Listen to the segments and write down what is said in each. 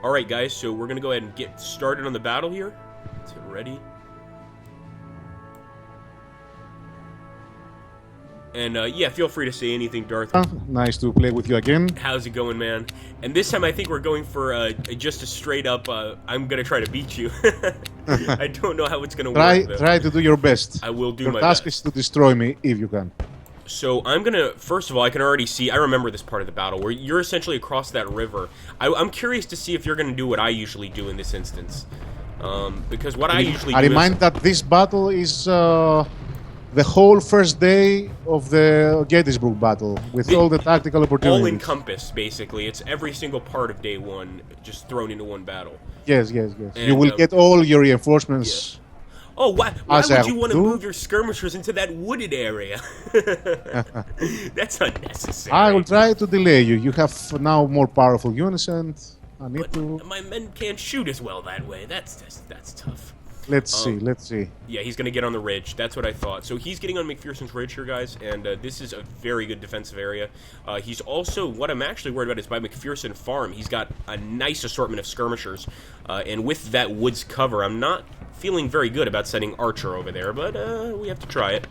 Alright guys, so we're gonna go ahead and get started on the battle here. Let's get ready. And yeah, feel free to say anything, Darth. Nice to play with you again. How's it going, man? And this time I think we're going for just a straight up, I'm gonna try to beat you. I don't know how it's gonna work, though. Try to do your best. I will do your my task best. is to destroy me if you can. So I'm gonna, first of all, I can already see, I remember this part of the battle, where you're essentially across that river. I'm curious to see if you're gonna do what I usually do in this instance. Because what I usually do I remind that this battle is the whole first day of the Gettysburg battle, with all the tactical opportunities. All encompassed, basically. It's every single part of day one, just thrown into one battle. Yes. And, you will get all your reinforcements. Yeah. Oh, why would you want to move your skirmishers into that wooded area? That's unnecessary. I will try to delay you. You have now more powerful units, and I need to... My men can't shoot as well that way. That's tough. Let's see. Yeah, he's going to get on the ridge. That's what I thought. So he's getting on McPherson's ridge here, guys, and this is a very good defensive area. He's also, what I'm actually worried about is by McPherson Farm. He's got a nice assortment of skirmishers, and with that woods cover, I'm not feeling very good about sending Archer over there, but we have to try it.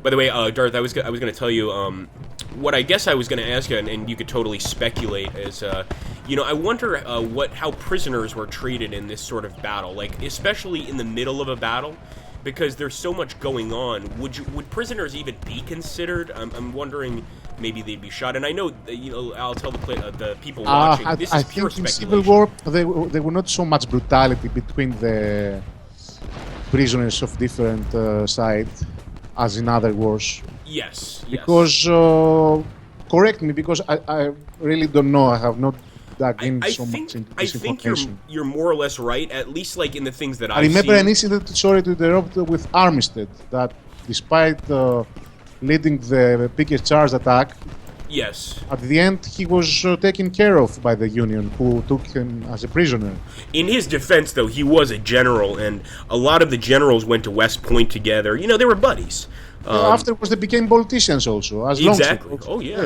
By the way, Darth, I was going to tell you, what I guess I was going to ask you, and you could totally speculate, is, you know, I wonder how prisoners were treated in this sort of battle, like, especially in the middle of a battle, because there's so much going on. Would prisoners even be considered? I'm wondering, maybe they'd be shot. And I know, you know, I'll tell the people watching, this is pure speculation. In Civil War, there were not so much brutality between the prisoners of different sides as in other wars. Yes. Because, correct me, because I really don't know. I have not dug in so much into this information. I think you're more or less right, at least like in the things that I remember an incident, sorry to interrupt, with Armistead, that despite leading the biggest charge attack, yes, at the end he was taken care of by the Union, who took him as a prisoner. In his defense, though, he was a general, and a lot of the generals went to West Point together. You know, they were buddies. Afterwards, they became politicians also. Exactly. Oh yeah.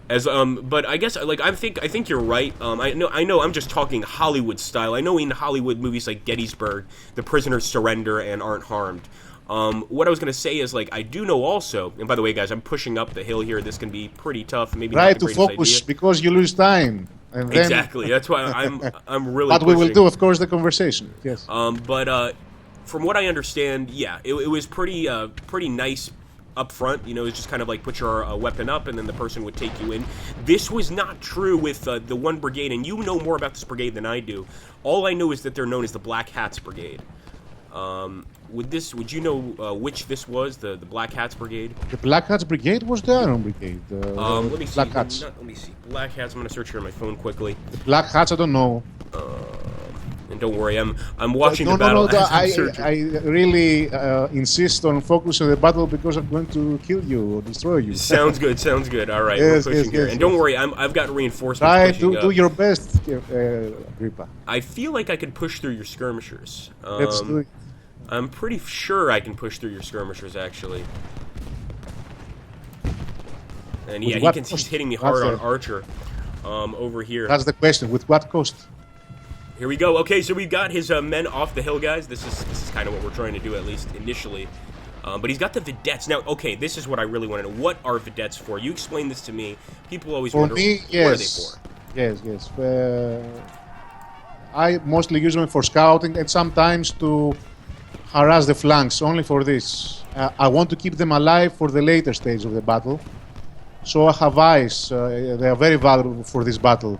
Yes. But I guess I think you're right. I know. I'm just talking Hollywood style. I know in Hollywood movies like Gettysburg, the prisoners surrender and aren't harmed. What I was gonna say is, like, I do know also. And by the way, guys, I'm pushing up the hill here. This can be pretty tough. Maybe try not the to focus idea. Because you lose time. And then, exactly. That's why I'm really. But we will do, of course, the conversation. Yes. But from what I understand, yeah, it was pretty nice. Up front, you know, it's just kind of like put your weapon up and then the person would take you in. This was not true with the one brigade, and you know more about this brigade than I do. All I know is that they're known as the Black Hats Brigade. Would you know which this was, the Black Hats Brigade? The Black Hats Brigade was the Iron Brigade. Let me see. Black Hats. Let me see. Black Hats. I'm gonna search here on my phone quickly. The Black Hats, I don't know. And don't worry, I'm watching the battle. No, I really insist on focusing on the battle because I'm going to kill you or destroy you. Sounds good. All right, yes, we're pushing here. Yes, and don't worry, I've got reinforcements. Try to do your best, Agrippa. I feel like I could push through your skirmishers. Let's do it. I'm pretty sure I can push through your skirmishers, actually. And yeah, he's hitting me hard on Archer over here. That's the question. With what cost? Here we go. Okay, so we've got his men off the hill, guys. This is kind of what we're trying to do, at least initially. But he's got the vedettes. Now, okay, this is what I really want to know. What are vedettes for? You explain this to me. People always wonder, me, yes. What are they for? Yes. I mostly use them for scouting and sometimes to harass the flanks, only for this. I want to keep them alive for the later stage of the battle. So I have eyes. They are very valuable for this battle.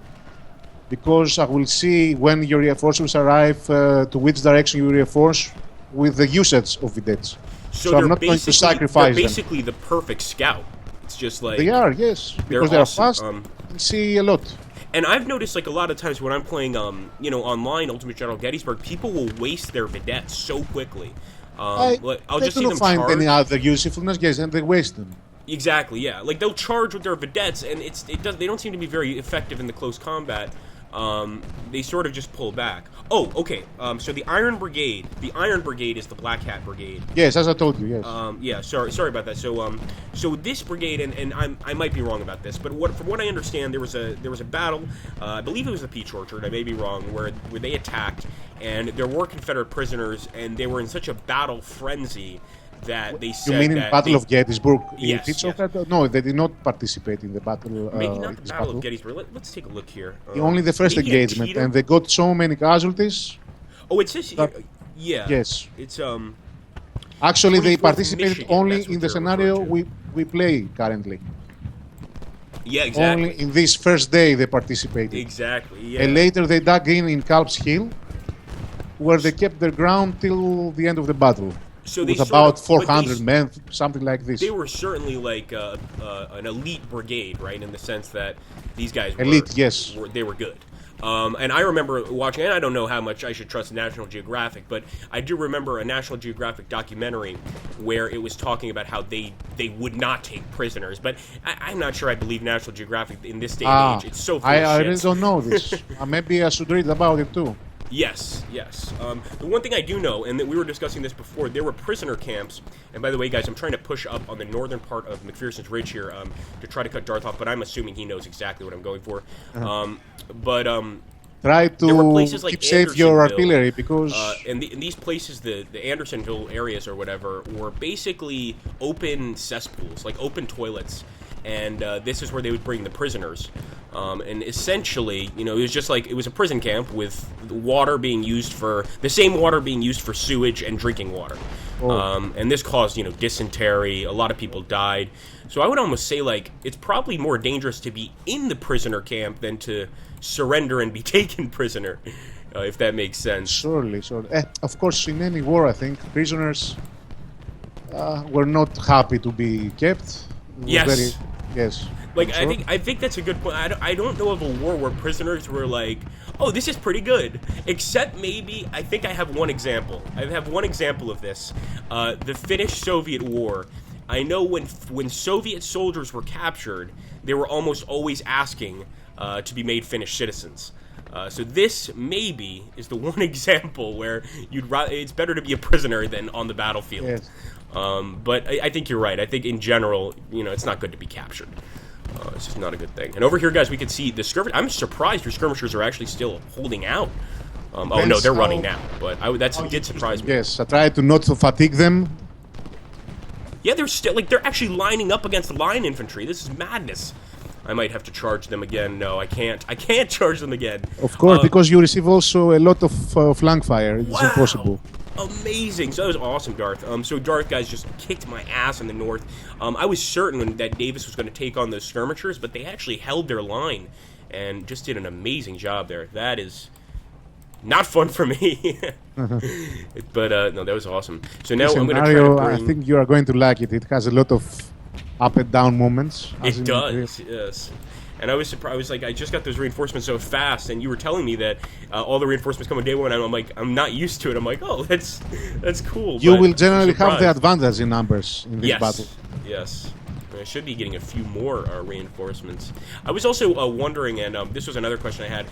Because I will see when your reinforcements arrive to which direction you reinforce with the usage of vedettes. So I'm not going to sacrifice them. They're basically the perfect scout. It's just like... They are, yes. Because they are fast. You see a lot. And I've noticed, like, a lot of times when I'm playing, you know, online Ultimate General Gettysburg, people will waste their vedettes so quickly. I'll just see them find charge. Any other usefulness, yes, and they waste them. Exactly, yeah. Like, they'll charge with their vedettes, and they don't seem to be very effective in the close combat. they sort of just pull back. Oh, okay. So the Iron Brigade is the Black Hat Brigade. Yes, as I told you, yes. Yeah, sorry about that. So this brigade, and I might be wrong about this, but from what I understand, there was a battle. I believe it was the Peach Orchard. I may be wrong, where they attacked, and there were Confederate prisoners, and they were in such a battle frenzy that they said. You mean in the Battle of Gettysburg? Yes, yes. No, they did not participate in the battle. Maybe not the Battle of Gettysburg. Let's take a look here. Only the first engagement, and they got so many casualties. Oh, it says yeah. Yes. It's Actually, they 24th participated Michigan, only that's what in the they're scenario referring we play currently. Yeah, exactly. Only in this first day they participated. Exactly. Yeah. And later they dug in Culp's Hill, where they kept their ground till the end of the battle. So with about 400 men, something like this. They were certainly like an elite brigade, right? In the sense that these guys were elite, yes, they were good. And I remember watching, and I don't know how much I should trust National Geographic, but I do remember a National Geographic documentary where it was talking about how they would not take prisoners. But I'm not sure I believe National Geographic in this day and age. It's so full of I shit. really don't know this. Maybe I should read about it too. Yes. The one thing I do know, and that we were discussing this before, there were prisoner camps. And by the way, guys, I'm trying to push up on the northern part of McPherson's Ridge here to try to cut Darth off, but I'm assuming he knows exactly what I'm going for. Try to like keep safe your artillery, because... and these places, the Andersonville areas or whatever, were basically open cesspools, like open toilets. And this is where they would bring the prisoners. And essentially, it was just like, it was a prison camp with water being used for, the same water being used for sewage and drinking water. Oh. And this caused, dysentery. A lot of people died. So I would almost say, like, it's probably more dangerous to be in the prisoner camp than to surrender and be taken prisoner, if that makes sense. Surely. Of course, in any war, I think, prisoners were not happy to be kept. Yes. Yes. Like, sure. I think that's a good point. I don't know of a war where prisoners were like, oh, this is pretty good. Except maybe, I think I have one example. I have one example of this. The Finnish-Soviet War. I know when Soviet soldiers were captured, they were almost always asking to be made Finnish citizens. So this maybe is the one example where it's better to be a prisoner than on the battlefield. Yes. But I think you're right. I think in general, it's not good to be captured. It's just not a good thing. And over here, guys, we can see the skirmish. I'm surprised your skirmishers are actually still holding out. Oh no, they're running now. But that did surprise me. Yes, I tried to not fatigue them. Yeah, they're still they're actually lining up against line infantry. This is madness. I might have to charge them again. No, I can't. I can't charge them again. Of course, because you receive also a lot of flank fire. It's impossible. Amazing. So that was awesome, Darth. So Darth, guys, just kicked my ass in the north. I was certain that Davis was going to take on those skirmishers, but they actually held their line and just did an amazing job there. That is not fun for me. But no, that was awesome. So now I'm going to try to bring... I think you are going to like it. It has a lot of up and down moments. It does, yes. And I was surprised. I was like, I just got those reinforcements so fast, and you were telling me that all the reinforcements come on day one. And I'm like, I'm not used to it. I'm like, oh, that's cool. You will generally have the advantage in numbers in this battle. Yes. I should be getting a few more reinforcements. I was also wondering, and this was another question I had,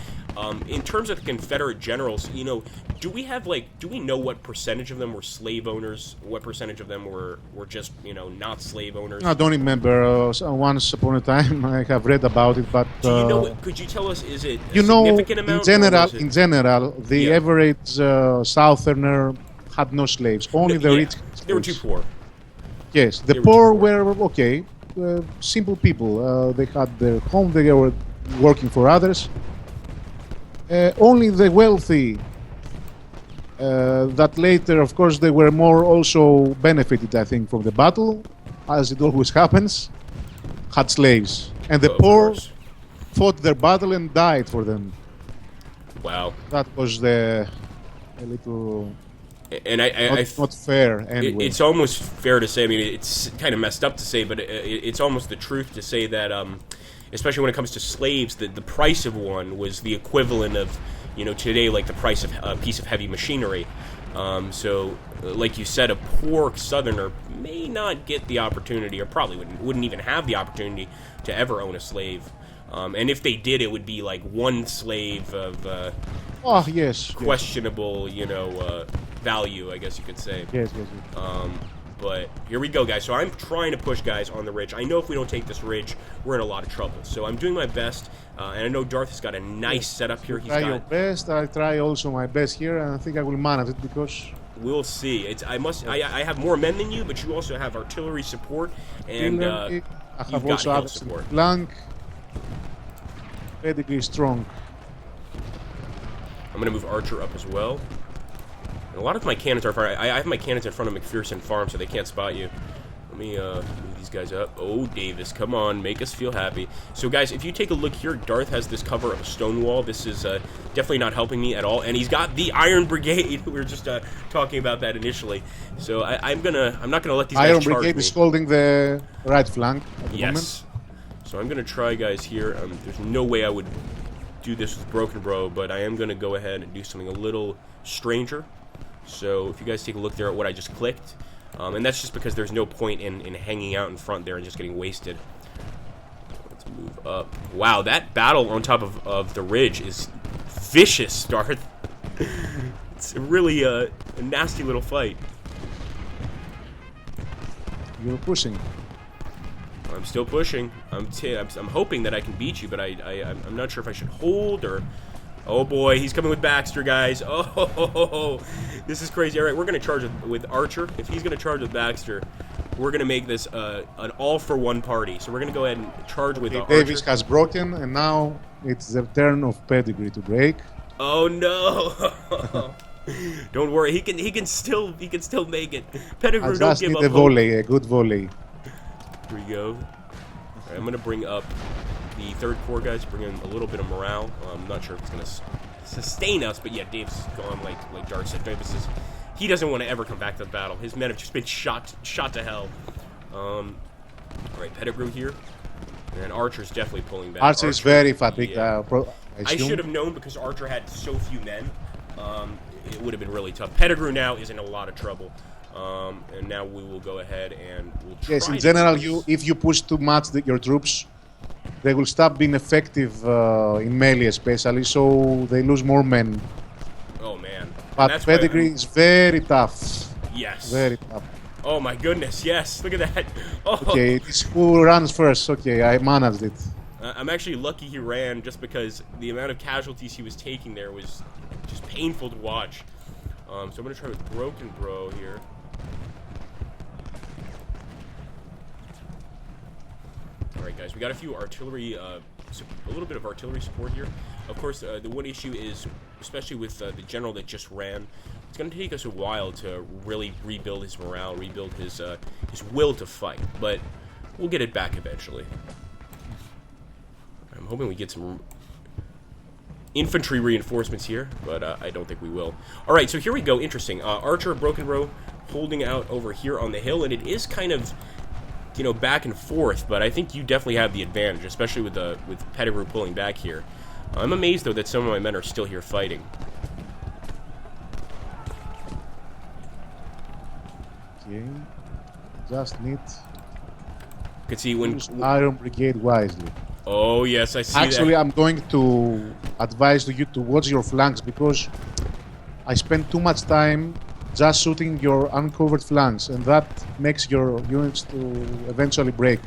in terms of the Confederate generals, do we know what percentage of them were slave owners? What percentage of them were just, not slave owners? I don't remember. Once upon a time, I have read about it, but... Do you know, could you tell us, is it a significant amount? In general, the average Southerner had no slaves. Only the rich. They were too poor. Yes, the poor were okay. Simple people. They had their home. They were working for others. Only the wealthy, that later, of course, they were more also benefited, I think, from the battle, as it always happens, had slaves. And the poor fought their battle and died for them. Wow. That was a little... And it's not fair anyway. It's almost fair to say, I mean, it's kind of messed up to say, but it's almost the truth to say that, especially when it comes to slaves, that the price of one was the equivalent of, today, like the price of a piece of heavy machinery. So, like you said, a poor Southerner may not get the opportunity, or probably wouldn't even have the opportunity to ever own a slave. And if they did, it would be like one slave of Oh, yes. questionable, you know, value, I guess you could say. Yes, yes, yes. But here we go, guys. So I'm trying to push guys on the ridge. I know if we don't take this ridge, we're in a lot of trouble. So I'm doing my best, and I know Darth has got a nice setup here. He's Try got your best. I try also my best here, and I think I will manage it because we'll see. I have more men than you, but you also have artillery support, and I you've have got also hill others in the support. flank. Pedigree is strong. I'm going to move Archer up as well. And a lot of my cannons are far. I have my cannons in front of McPherson Farm, so they can't spot you. Let me move these guys up. Oh, Davis, come on, make us feel happy. So, guys, if you take a look here, Darth has this cover of a stone wall. This is definitely not helping me at all. And he's got the Iron Brigade. We were just talking about that initially. So I'm not gonna let these guys Iron charge Brigade me. is holding the right flank at the moment. Yes. So I'm gonna try, guys, here. There's no way I would do this with Broken Bro, but I am gonna go ahead and do something a little stranger. So if you guys take a look there at what I just clicked, and that's just because there's no point in hanging out in front there and just getting wasted. Let's move up. Wow, that battle on top of the ridge is vicious, Darth. It's really a nasty little fight. You're pushing. I'm still pushing. I'm hoping that I can beat you, but I'm not sure if I should hold or... Oh boy, he's coming with Baxter, guys. Oh, this is crazy. All right, we're going to charge with Archer. If he's going to charge with Baxter, we're going to make this an all-for-one party. So we're going to go ahead and charge with Archer. Davis has broken, and now it's the turn of Pedigree to break. Oh no! Don't worry, he can still make it. Pettigrew, I don't just give need up a hope. volley, a good volley. Here we go. All right, I'm going to bring up the 3rd Corps, guys, bring in a little bit of morale. I'm not sure if it's going to sustain us, but yeah, Dave's gone like Darth said. He doesn't want to ever come back to the battle. His men have just been shot to hell. All right, Pettigrew here. And Archer's definitely pulling back. Archer is very fatigued. Yeah. I I should have known because Archer had so few men. It would have been really tough. Pettigrew now is in a lot of trouble. And now we will go ahead and we'll try. Yes, in general, if you push too much your troops, they will stop being effective in melee, especially, so they lose more men. Oh man! But That's why Pedigree is very tough. Yes. Very tough. Oh my goodness! Yes, look at that. Oh. Okay, it's who runs first. Okay, I managed it. I'm actually lucky he ran, just because the amount of casualties he was taking there was just painful to watch. So I'm gonna try with Broken Bro here. Alright guys, we got a few artillery, a little bit of artillery support here. Of course, the one issue is, especially with the general that just ran, it's going to take us a while to really rebuild his morale, rebuild his will to fight, but we'll get it back eventually. I'm hoping we get some infantry reinforcements here, but I don't think we will. Alright, so here we go, interesting. Archer, Broken Row, holding out over here on the hill, and it is kind of, you know, back and forth, but I think you definitely have the advantage, especially with Pettigrew pulling back here. I'm amazed, though, that some of my men are still here fighting. Okay, just need You can see when... use Iron Brigade wisely. Oh, yes, I see Actually, that. I'm going to advise you to watch your flanks because I spend too much time just shooting your uncovered flanks, and that makes your units to eventually break.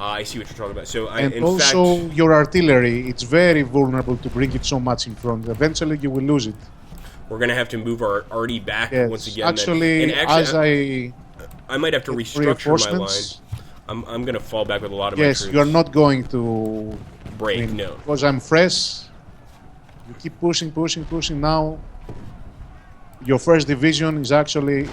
I see what you're talking about. So, And in also, fact, your artillery, it's very vulnerable to bring it so much in front. Eventually, you will lose it. we're going to have to move our arty back Yes. once again. Actually, then. as I might have to restructure my reinforcements, line. I'm going to fall back with a lot of my yes, troops. you are not going to break, no. because I'm fresh. You keep pushing, pushing, pushing. Now, your first division is actually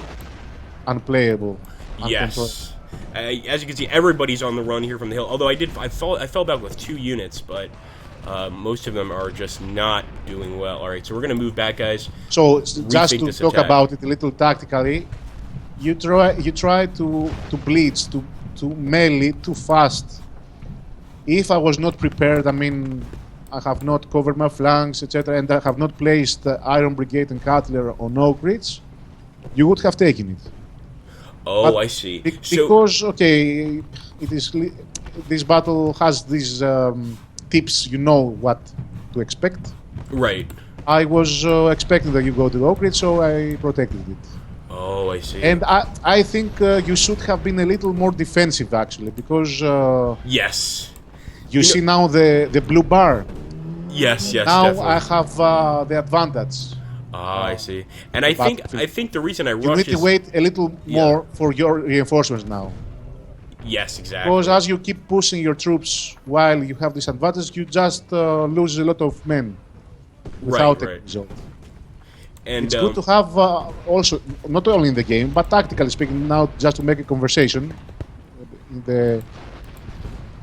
unplayable. Yes. As you can see, everybody's on the run here from the hill. Although I fell back with 2 units, but most of them are just not doing well. All right, so we're going to move back, guys. So just Rethink to this talk attack. about it a little tactically, you try to blitz to melee too fast. If I was not prepared, I mean, I have not covered my flanks, etc., and I have not placed Iron Brigade and Cutler on Oak Ridge, you would have taken it. Oh, But I see. Because okay, it is this battle has this tips, you know what to expect. Right. I was expecting that you go to the Oak Ridge, so I protected it. Oh, I see. And I think you should have been a little more defensive, actually, because yes. you see now the blue bar. Yes, Now definitely. I have the advantage. I see. And I think the reason I You rush need to is wait a little more for your reinforcements now. yes, exactly. Because as you keep pushing your troops while you have this advantage, you just lose a lot of men without a result. And it's good to have also, not only in the game, but tactically speaking, now just to make a conversation in the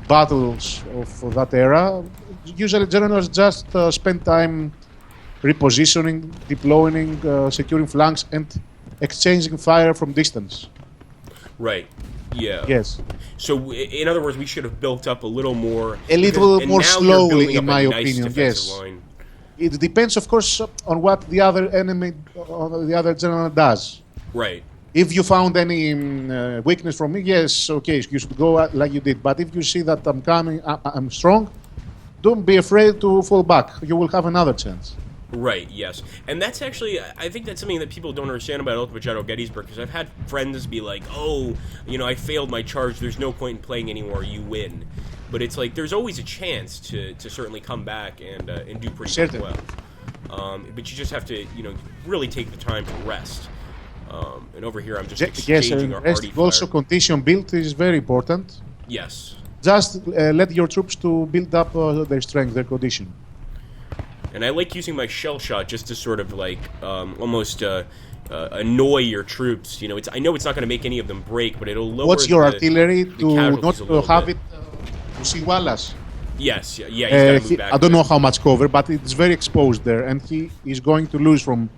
battles of that era. Usually generals just spend time repositioning, deploying, securing flanks, and exchanging fire from distance. Right. Yeah. Yes. So, in other words, we should have built up a little more. A little more now slowly, you're in building up my a nice opinion. defensive Yes. line. It depends, of course, on what the other enemy, the other general does. Right. If you found any weakness from me, yes, okay, you should go like you did. But if you see that I'm coming, I'm strong, don't be afraid to fall back. You will have another chance. Right, yes. And that's actually, I think that's something that people don't understand about Ultimate Shadow Gettysburg, because I've had friends be like, oh, I failed my charge, there's no point in playing anymore, you win. But it's like, there's always a chance to certainly come back and do pretty well. But you just have to, really take the time to rest. And over here, I'm just exchanging our arty fire. Also, condition build is very important. Yes. Just let your troops to build up their strength, their condition. And I like using my shell shot just to sort of like almost annoy your troops. I know it's not going to make any of them break, but it'll lower. What's your artillery to not have bit. it to see Wallace? Yes, yeah. He's got to move back. I don't know how much cover, but it's very exposed there, and he is going to lose from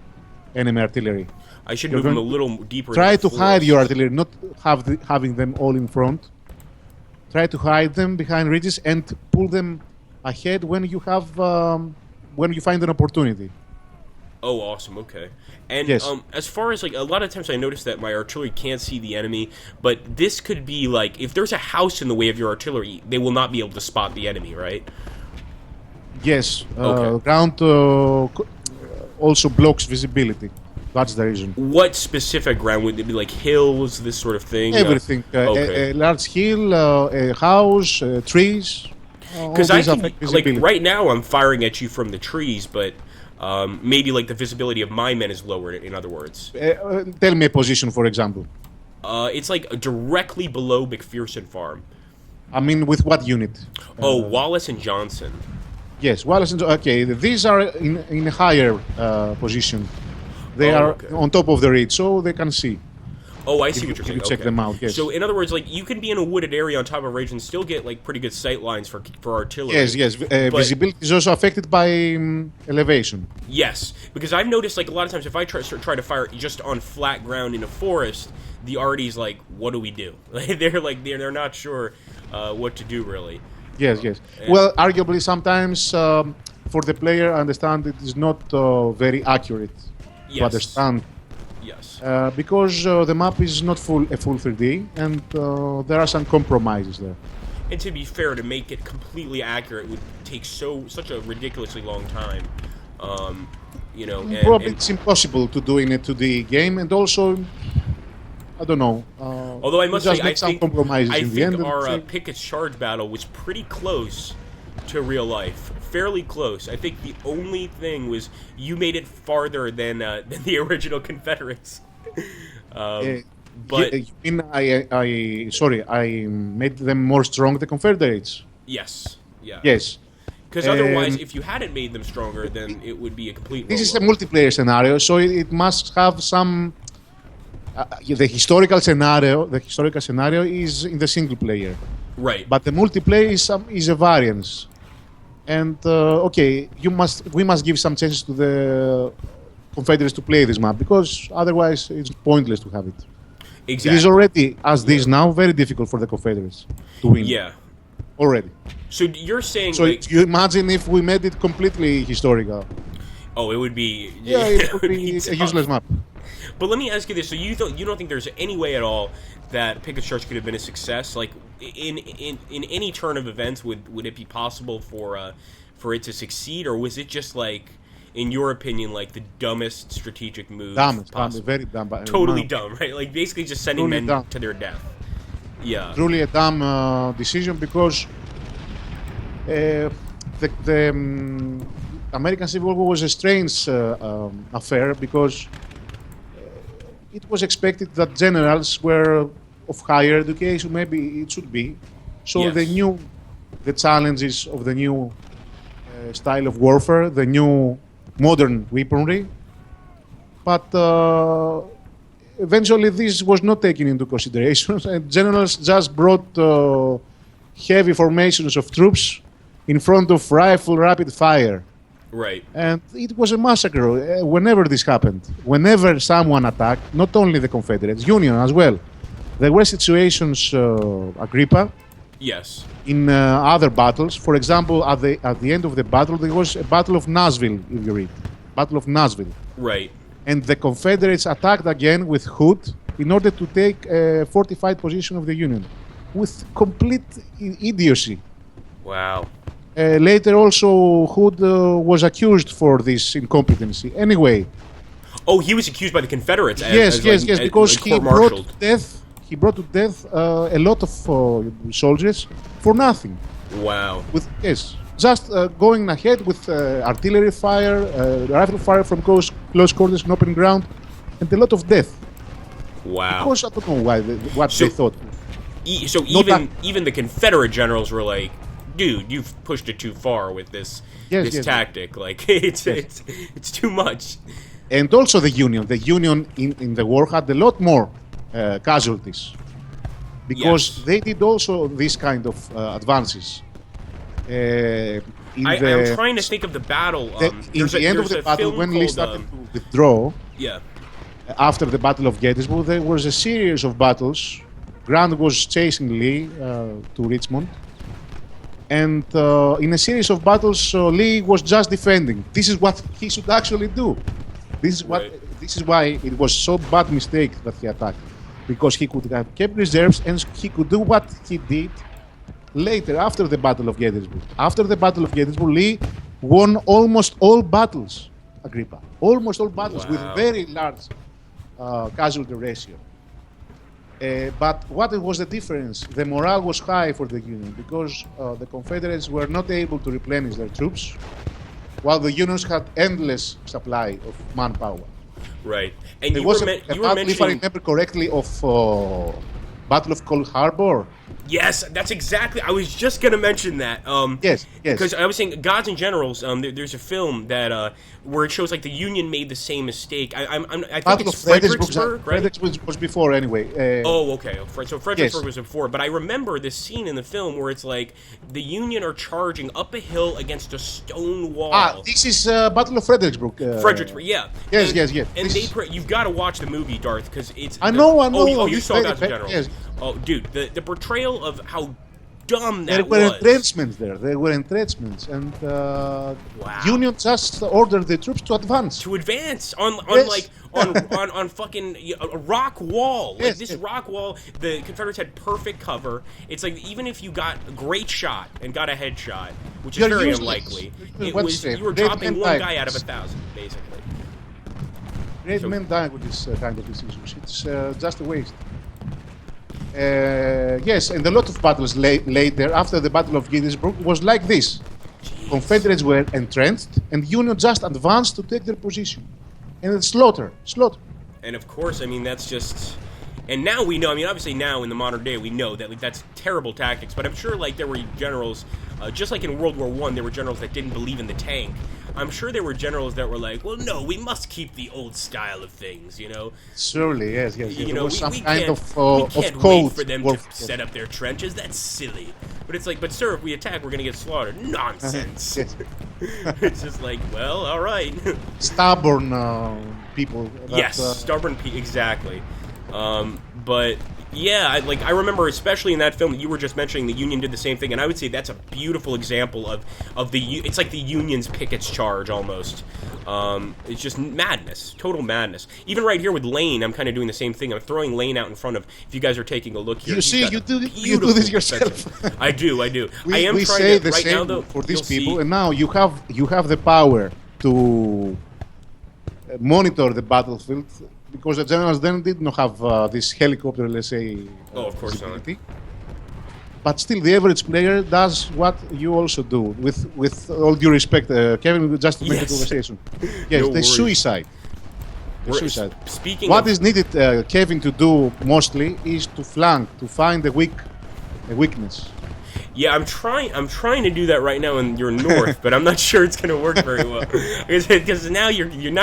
enemy artillery. I should move him a little deeper. Try to hide your artillery, not having them all in front. Try to hide them behind ridges and pull them ahead when you have when you find an opportunity. Oh, awesome. Okay. And yes. As far as like a lot of times I notice that my artillery can't see the enemy, but this could be like if there's a house in the way of your artillery, they will not be able to spot the enemy, right? Yes. Okay. Ground also blocks visibility. That's the reason. What specific ground would it be? Like hills, this sort of thing? Everything. Okay. A large hill, a house, trees. Because I can, like right now, I'm firing at you from the trees, but maybe like the visibility of my men is lower. In other words, tell me a position, for example. It's like directly below McPherson Farm. I mean, with what unit? Wallace and Johnson. Yes, Wallace and okay. These are in a higher position. They are on top of the ridge, so they can see. Oh, I see what you're saying. Check them out. Yes. So, in other words, like you can be in a wooded area on top of a ridge and still get like pretty good sight lines for artillery. Yes. Visibility is also affected by elevation. Yes, because I've noticed like a lot of times if I try to fire just on flat ground in a forest, the arty's like, "What do we do?" They're not sure what to do really. Yes. Well, arguably sometimes for the player, I understand it is not very accurate to understand. Yes. Because the map is not a full 3D, and there are some compromises there. And to be fair, to make it completely accurate would take such a ridiculously long time. Probably it's impossible to do in a 2D game, and also, I don't know. Although I must say, I think our Pickett's Charge battle was pretty close to real life. Fairly close. I think the only thing was you made it farther than the original Confederates. But I made them more strong, the Confederates. Yes. Yeah. Yes. Because otherwise, if you hadn't made them stronger, then it would be a complete. This is a multiplayer scenario, so it must have some. The historical scenario is in the single player. Right. But the multiplayer is a variance. And we must give some chances to the Confederates to play this map, because otherwise it's pointless to have it. Exactly. It is already, as this now, very difficult for the Confederates to win. Yeah. Already. So you're saying... So you imagine if we made it completely historical. Oh, it would be... Yeah, it would be a useless map. But let me ask you this: so you don't think there's any way at all that Pickett's Charge could have been a success? Like in any turn of events, would it be possible for it to succeed, or was it just like, in your opinion, like the dumbest strategic move possible? Very dumb. Totally dumb, right? Like basically just sending men dumb. to their death. Yeah. Truly a dumb decision because the American Civil War was a strange affair because it was expected that generals were of higher education, maybe it should be. So Yes. they knew the challenges of the new style of warfare, the new modern weaponry. But eventually this was not taken into consideration, and generals just brought heavy formations of troops in front of rifle rapid fire. Right. And it was a massacre whenever this happened. Whenever someone attacked, not only the Confederates, Union as well. There were situations, Agrippa, Yes. in other battles. For example, at the end of the battle, there was a Battle of Nashville, if you read. Battle of Nashville. Right. And the Confederates attacked again with Hood in order to take a fortified position of the Union with complete idiocy. Wow. Later also, Hood was accused for this incompetency. Anyway, Oh, he was accused by the Confederates. yes, because like he brought to death a lot of soldiers for nothing. Wow. Just going ahead with artillery fire, rifle fire from close quarters and open ground, and a lot of death. Wow. Because I don't know what they thought. So even the Confederate generals were like, dude, you've pushed it too far with this tactic. Like it's too much. And also the Union in the war had a lot more casualties because they did also this kind of advances. I'm trying to think of the battle. In the end of the battle, when Lee started to withdraw, yeah, after the Battle of Gettysburg, there was a series of battles. Grant was chasing Lee to Richmond. And in a series of battles, Lee was just defending. This is what he should actually do. This is why it was so bad mistake that he attacked, because he could have kept reserves and he could do what he did later after the Battle of Gettysburg. After the Battle of Gettysburg, Lee won almost all battles. Agrippa, almost all battles with very large casualty ratio. But what was the difference? The morale was high for the Union because the Confederates were not able to replenish their troops, while the Unions had endless supply of manpower. Right. And there you was were a battle, if I remember correctly, of Battle of Cold Harbor. Yes, that's exactly. I was just gonna mention that. Yes. Because I was saying, Gods and Generals. There's a film that where it shows like the Union made the same mistake. I think Battle it's of Fredericksburg, right? Fredericksburg was before anyway. Oh, okay. So Fredericksburg was before, but I remember this scene in the film where it's like the Union are charging up a hill against a stone wall. This is Battle of Fredericksburg. Fredericksburg, yeah. Yes. And you've got to watch the movie, Darth, because it's. I know. Oh, you saw Gods and Generals. Yes. Oh, dude, the portrayal of how dumb that there were was. entrenchments there. There were entrenchments, and Union just ordered the troops to advance. To advance on fucking a rock wall. Like this rock wall, the Confederates had perfect cover. It's like even if you got a great shot and got a headshot, which is very unlikely, you were dropping one guy out of 1,000, basically. Great men die with this kind of decisions. It's just a waste. Yes, and a lot of battles later, after the Battle of Gettysburg, was like this. Jeez. Confederates were entrenched, and Union just advanced to take their position. And it's slaughter. And of course, I mean, that's just... And now we know, I mean, obviously now in the modern day, we know that that's terrible tactics, but I'm sure, like, there were generals, just like in World War I, there were generals that didn't believe in the tank. I'm sure there were generals that were like, well, no, we must keep the old style of things, you know? Surely, yes. You know, we can't wait for them to set up their trenches. That's silly. But it's like, but sir, if we attack, we're going to get slaughtered. Nonsense. It's just like, well, all right. Stubborn people. Yes, stubborn people, exactly. But Yeah, I remember, especially in that film that you were just mentioning, the Union did the same thing, and I would say that's a beautiful example of it's like the Union's pickets charge almost. It's just madness, total madness. Even right here with Lane, I'm kind of doing the same thing. I'm throwing Lane out in front of. If you guys are taking a look here, You see, you do this yourself. I do. I am we trying say to the right same now though for these you'll people, see, and now you have the power to monitor the battlefield because the generals then did not have this helicopter, let's say. Oh, of course not. visibility. But still, the average player does what you also do. With all due respect, Kevin, just to make the Yes. conversation. Yes, No the worries. suicide. The We're- suicide. Speaking What of, is needed, Kevin, to do mostly is to flank, to find a weakness. yeah, I'm trying to do that right now in your north, but I'm not sure it's going to work very well because now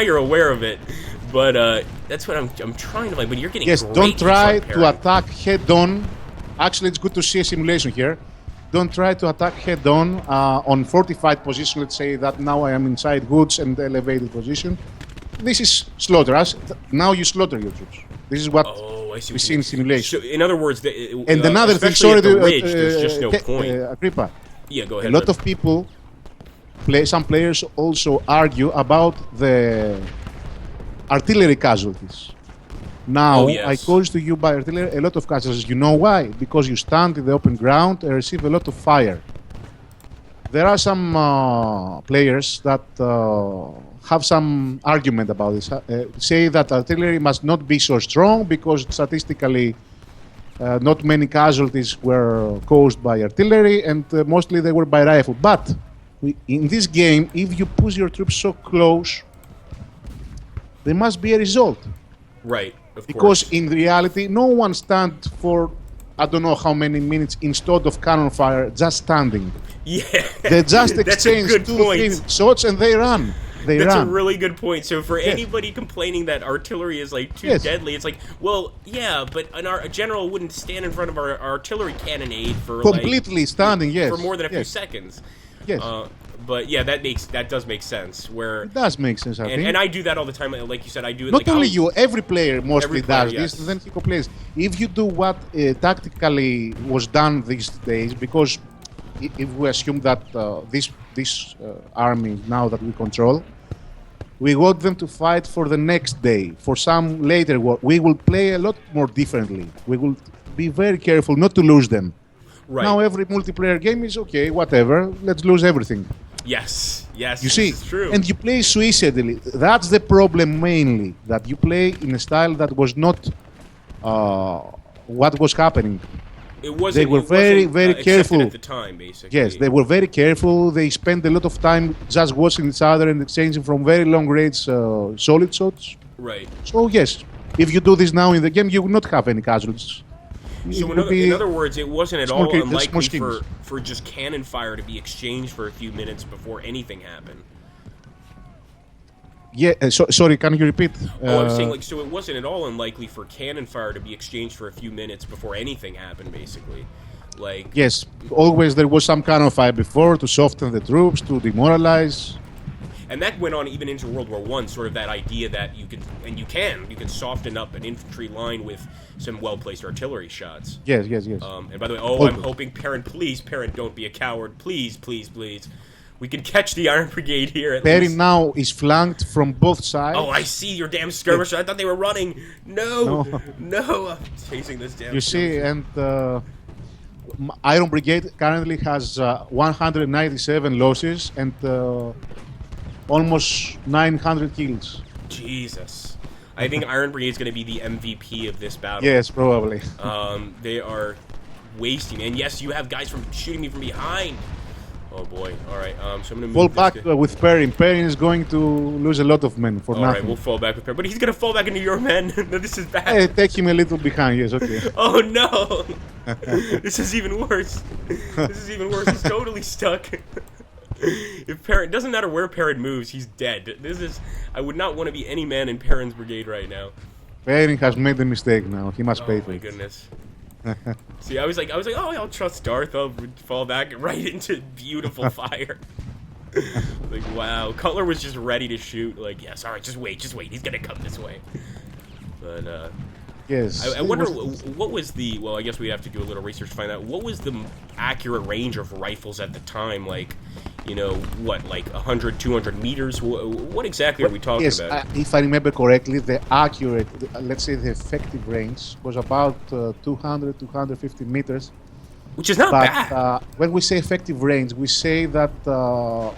you're aware of it. But that's what I'm trying to like. But you're getting Yes, great don't try hits on to parry. attack head-on. Actually, it's good to see a simulation here. Don't try to attack head-on on fortified position. Let's say that now I am inside woods and elevated position. This is slaughter. Now you slaughter your troops. This is what Oh, I see. we what see you in mean. simulation. So, in other words, And another thing, especially sorry, at the ridge, there's just no point. Agrippa. Yeah, go A ahead. lot man. of people some players also argue about the artillery casualties. Now, Oh, yes. I caused to you by artillery a lot of casualties. You know why? Because you stand in the open ground and receive a lot of fire. There are some players that have some argument about this. Say that artillery must not be so strong because statistically not many casualties were caused by artillery and mostly they were by rifle. But in this game, if you push your troops so close, there must be a result. Right, of Because course. in reality, no one stands for I don't know how many minutes instead of cannon fire just standing. Yeah, They just That's a exchange good 2-3 point. shots and they run. They That's run. a really good point. So for anybody complaining that artillery is like too Yes. deadly, it's like, well, yeah, but a general wouldn't stand in front of our artillery cannonade for Completely standing, yes. for more than a few yes. seconds. Yes. But yeah, that does make sense. Where It does make sense, I think. and I do that all the time. Like you said, I do it. Not like, only I'll- you, every player mostly Every player, does this, yes. then he complains. If you do what tactically was done these days, because if we assume that this army now that we control, we want them to fight for the next day, for some later war. We will play a lot more differently. We will be very careful not to lose them. right. Now every multiplayer game is okay, whatever, let's lose everything. Yes, You see, this is true. and you play suicidally. That's the problem mainly, that you play in a style that was not what was happening. it wasn't. they were it wasn't, very accepted careful. at the time, basically. Yes, they were very careful. They spent a lot of time just watching each other and exchanging from very long range solid shots. Right. So yes, if you do this now in the game, you will not have any casualties. So It will be- in other words, it wasn't at small all ki- small unlikely skins. for just cannon fire to be exchanged for a few minutes before anything happened. yeah. Sorry, can you repeat? Oh, I'm saying so it wasn't at all unlikely for cannon fire to be exchanged for a few minutes before anything happened, basically. Like Yes, always there was some kind of fire before to soften the troops, to demoralize. and that went on even into World War One, sort of that idea that you can soften up an infantry line with some well-placed artillery shots. Yes. And by the way, I'm hoping Parent, don't be a coward. Please. We can catch the Iron Brigade here at Perry least. now is flanked from both sides. Oh, I see your damn skirmisher. I thought they were running. No. I'm chasing this damn You see, skirmisher. and Iron Brigade currently has 197 losses and almost 900 kills. Jesus. I think Iron Brigade's going to be the MVP of this battle. Yes, probably. They are wasting. And yes, you have guys shooting me from behind. Oh boy. All right. So I'm going to Fall move back this guy. with Perry. Perry is going to lose a lot of men for All right, nothing. we'll fall back with Perry. But he's going to fall back into your men. No, this is bad. Hey, take him a little behind, yes, okay. Oh no! This is even worse. He's totally stuck. If Perrin, doesn't matter where Perrin moves, he's dead. I would not want to be any man in Perrin's brigade right now. Perry has made a mistake now. He must pay Oh for my it. goodness. See, I was like, oh, I'll trust Darth. I'll fall back right into beautiful fire. Like, wow. Cutler was just ready to shoot. Like, yes, all right, just wait. He's gonna come this way. But Yes. I wonder what was the. Well, I guess we'd have to do a little research to find out what was the accurate range of rifles at the time. Like, what, like 100, 200 meters? What exactly are we talking Yes, about? if I remember correctly, the accurate, let's say the effective range was about 200, 250 meters. Which is not bad. When we say effective range, we say that the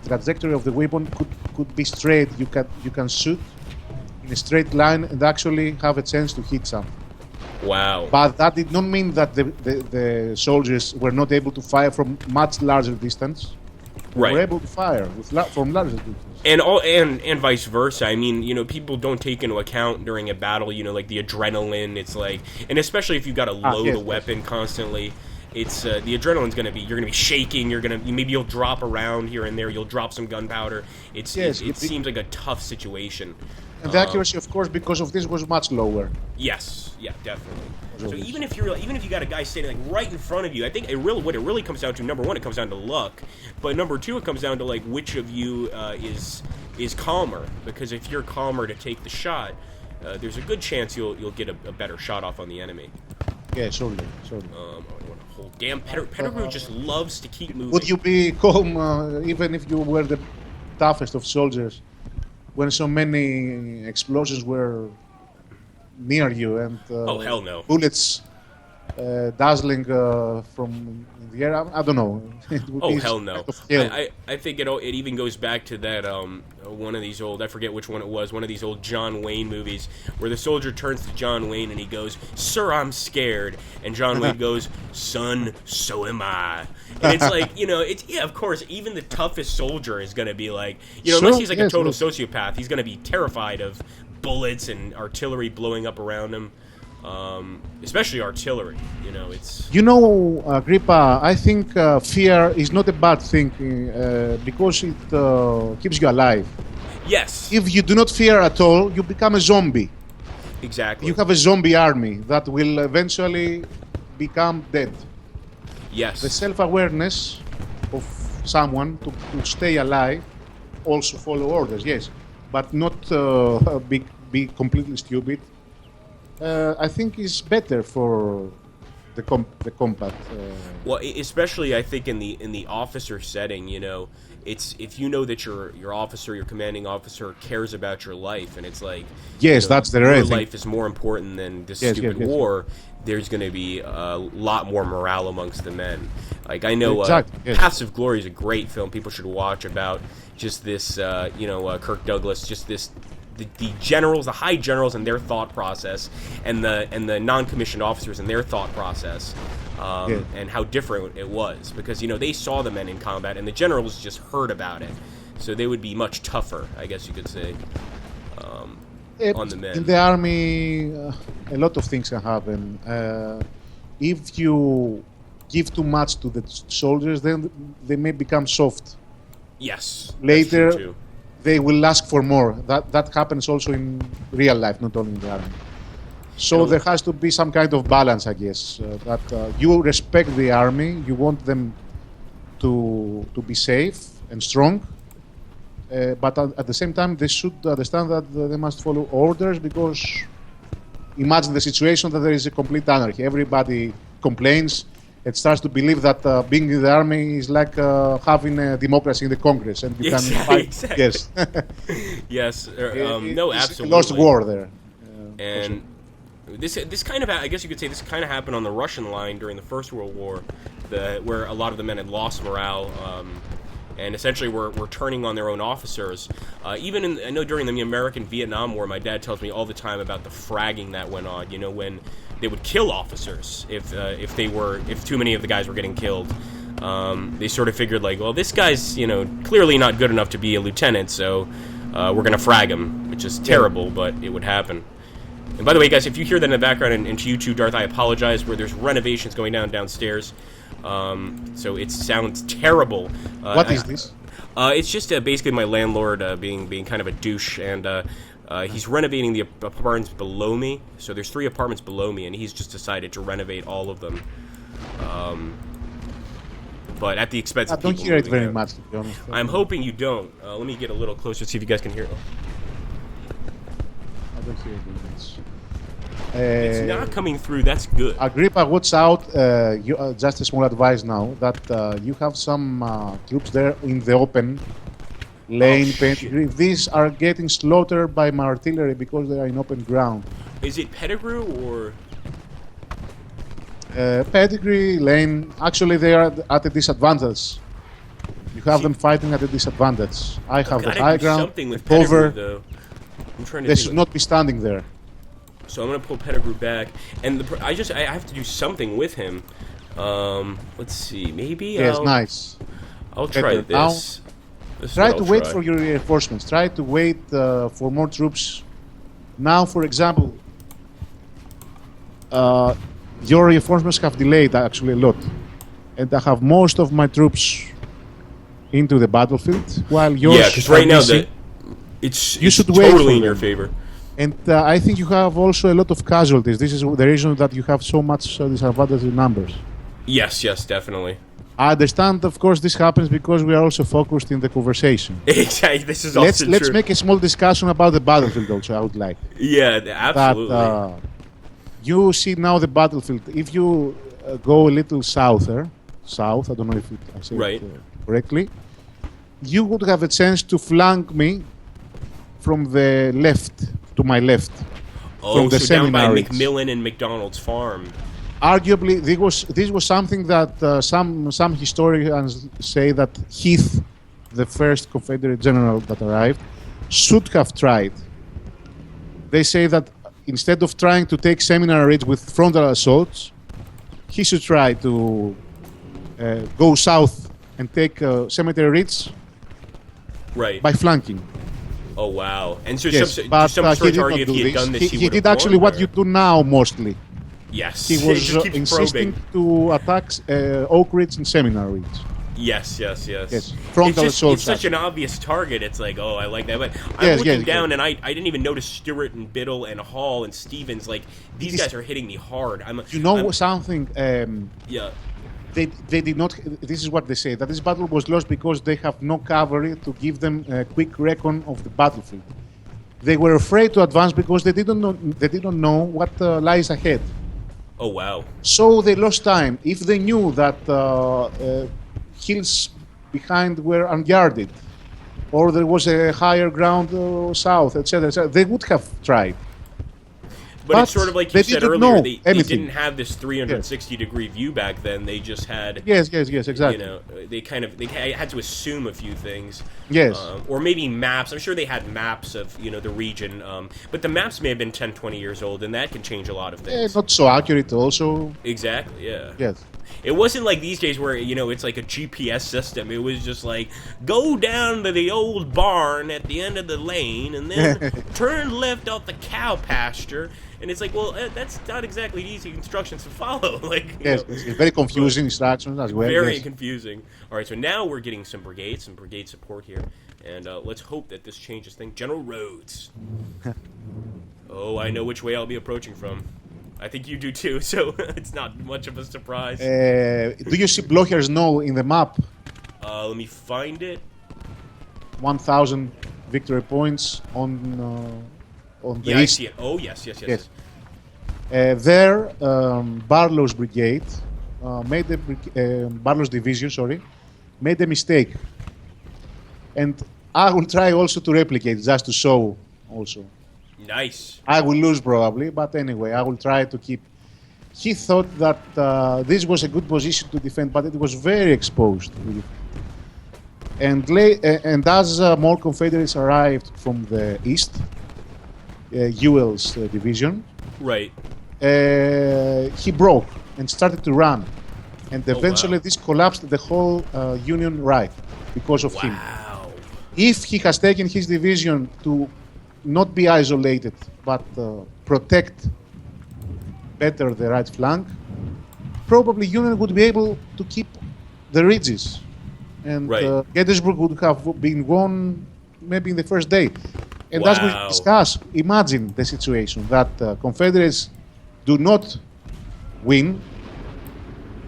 trajectory of the weapon could be straight. You can shoot in a straight line and actually have a chance to hit something. Wow. But that did not mean that the soldiers were not able to fire from much larger distance. They Right. were able to fire from larger distance. And vice versa. I mean, people don't take into account during a battle, like the adrenaline. It's like, and especially if you've got to load yes, a weapon constantly, it's the adrenaline's you're gonna be shaking. Maybe you'll drop around here and there. You'll drop some gunpowder. It seems like a tough situation. And the accuracy, of course, because of this, was much lower. Yes, yeah, definitely. So even if you got a guy standing like right in front of you, I think what it really comes down to, number one, it comes down to luck, but number two, it comes down to like which of you is calmer. Because if you're calmer to take the shot, there's a good chance you'll get a better shot off on the enemy. Yeah, surely. Damn, Pettigrew just loves to keep moving. Would you be calm even if you were the toughest of soldiers when so many explosions were near you and oh hell no, bullets dazzling from the air? I don't know. Oh hell no! Kind of I think it even goes back to that one of these old, I forget which one it was, one of these old John Wayne movies where the soldier turns to John Wayne and he goes, "Sir, I'm scared," and John Wayne goes, "Son, so am I." And it's like, of course, even the toughest soldier is gonna be like, unless he's like a total sociopath, he's gonna be terrified of bullets and artillery blowing up around him. Especially artillery, it's... Agrippa, I think fear is not a bad thing because it keeps you alive. Yes. If you do not fear at all, you become a zombie. Exactly. You have a zombie army that will eventually become dead. Yes. The self-awareness of someone to stay alive, also follow orders, yes, but not be completely stupid. I think is better for the combat. Well, especially I think in the officer setting, it's if you know that your officer, your commanding officer, cares about your life, and it's like, yes, that's the your right life thing. is more important than this Yes, stupid yes. war. There's going to be a lot more morale amongst the men. Like I know, Exactly, yes. Paths of Glory is a great film. People should watch about just this, Kirk Douglas, just this. The generals, the high generals, and their thought process, and the non-commissioned officers and their thought process, and how different it was. Because they saw the men in combat, and the generals just heard about it, so they would be much tougher, I guess you could say, on the men. In the army, a lot of things can happen. If you give too much to the soldiers, then they may become soft. Yes. Later, that's true too. They will ask for more. That happens also in real life, not only in the army. So there has to be some kind of balance, I guess. That you respect the army, you want them to be safe and strong, but at the same time they should understand that they must follow orders, because imagine the situation that there is a complete anarchy. Everybody complains. It starts to believe that being in the army is like having a democracy in the Congress, and you can fight. Exactly. Yes. Yes. No, it's absolutely. a lost war there. And this kind of, I guess you could say, this kind of happened on the Russian line during the First World War, where a lot of the men had lost morale, and essentially were turning on their own officers. I know during the American Vietnam War, my dad tells me all the time about the fragging that went on. When they would kill officers if too many of the guys were getting killed. They sort of figured like, well, this guy's clearly not good enough to be a lieutenant, so we're gonna frag him, which is terrible, but it would happen. And by the way, guys, if you hear that in the background, and to you too, Darth, I apologize. Where there's renovations going downstairs, so it sounds terrible. What is this? It's just basically my landlord being kind of a douche, and he's renovating the apartments below me. So there's 3 apartments below me, and he's just decided to renovate all of them. But at the expense of people. I don't hear it very out. much, to be honest. I'm hoping you don't. Let me get a little closer, see if you guys can hear it. I don't hear it very much. It's not coming through. That's good. Agrippa, watch out. Just a small advice now that you have some troops there in the open, laying pedigree. These are getting slaughtered by my artillery because they are in open ground. Is it Pettigrew or? Pedigree, lane. Actually, they are at a disadvantage. You have them fighting at a disadvantage. I have the high ground, something with cover. Though. I'm trying to. They should not be standing there. So I'm gonna pull Pettigrew back, and I have to do something with him. Let's see, maybe. Yes, nice. I'll try this. Try to wait for your reinforcements. Try to wait for more troops. Now, for example, your reinforcements have delayed actually a lot, and I have most of my troops into the battlefield, while yours. Yeah, because right now it's totally in your favor. And I think you have also a lot of casualties. This is the reason that you have so much disadvantage in numbers. Yes, definitely. I understand, of course, this happens because we are also focused in the conversation. Exactly, this is also Let's make a small discussion about the battlefield also, I would like. Yeah, absolutely. That, you see now the battlefield. If you go a little south, I don't know if I say it correctly, you would have a chance to flank me from the left, to my left. From the so down by McMillan and McDonald's farm. Arguably, this was something that some historians say that Heath, the first Confederate general that arrived, should have tried. They say that instead of trying to take Seminary Ridge with frontal assaults, he should try to go south and take Cemetery Ridge by flanking. Oh wow! And so yes, some historians argue if he had done this, he did actually what you do now mostly. Yes, he was insisting to attack Oak Ridge and Seminary Ridge. Yes. Frontal assault. It's such an obvious target. It's like, oh, I like that. But I'm looking down, and I didn't even notice Stewart and Biddle and Hall and Stevens. Like these guys are hitting me hard. Something? Yeah. They did not. This is what they say, that this battle was lost because they have no cavalry to give them a quick recon of the battlefield. They were afraid to advance because they didn't know what lies ahead. Oh wow! So they lost time. If they knew that hills behind were unguarded, or there was a higher ground south, etc., they would have tried. But it's sort of like you said earlier, they didn't have this 360-degree view back then. They just had... Yes, exactly. You know, they had to assume a few things. Yes. Or maybe maps. I'm sure they had maps of, the region. But the maps may have been 10, 20 years old, and that can change a lot of things. Not so accurate also. Exactly, yeah. Yes. It wasn't like these days where, it's like a GPS system. It was just like, go down to the old barn at the end of the lane, and then turn left off the cow pasture. And it's like, well, that's not exactly easy instructions to follow. It's very confusing instructions as well. Very confusing. All right, so now we're getting some brigade support here. And let's hope that this changes things. General Rhodes. Oh, I know which way I'll be approaching from. I think you do too, so it's not much of a surprise. Do you see Blocher's No in the map? Let me find it. 1,000 victory points on the east. I see it. Oh, yes. There, Barlow's brigade Barlow's division, made a mistake, and I will try also to replicate just to show also. Nice. I will lose probably, but anyway, I will try to keep. He thought that this was a good position to defend, but it was very exposed. And as more Confederates arrived from the east, Ewell's division, right, he broke and started to run, and eventually this collapsed the whole Union right because of him. If he has taken his division to not be isolated, but protect better the right flank, probably Union would be able to keep the ridges, and Gettysburg would have been won maybe in the first day. And as we discussed, imagine the situation that Confederates do not win.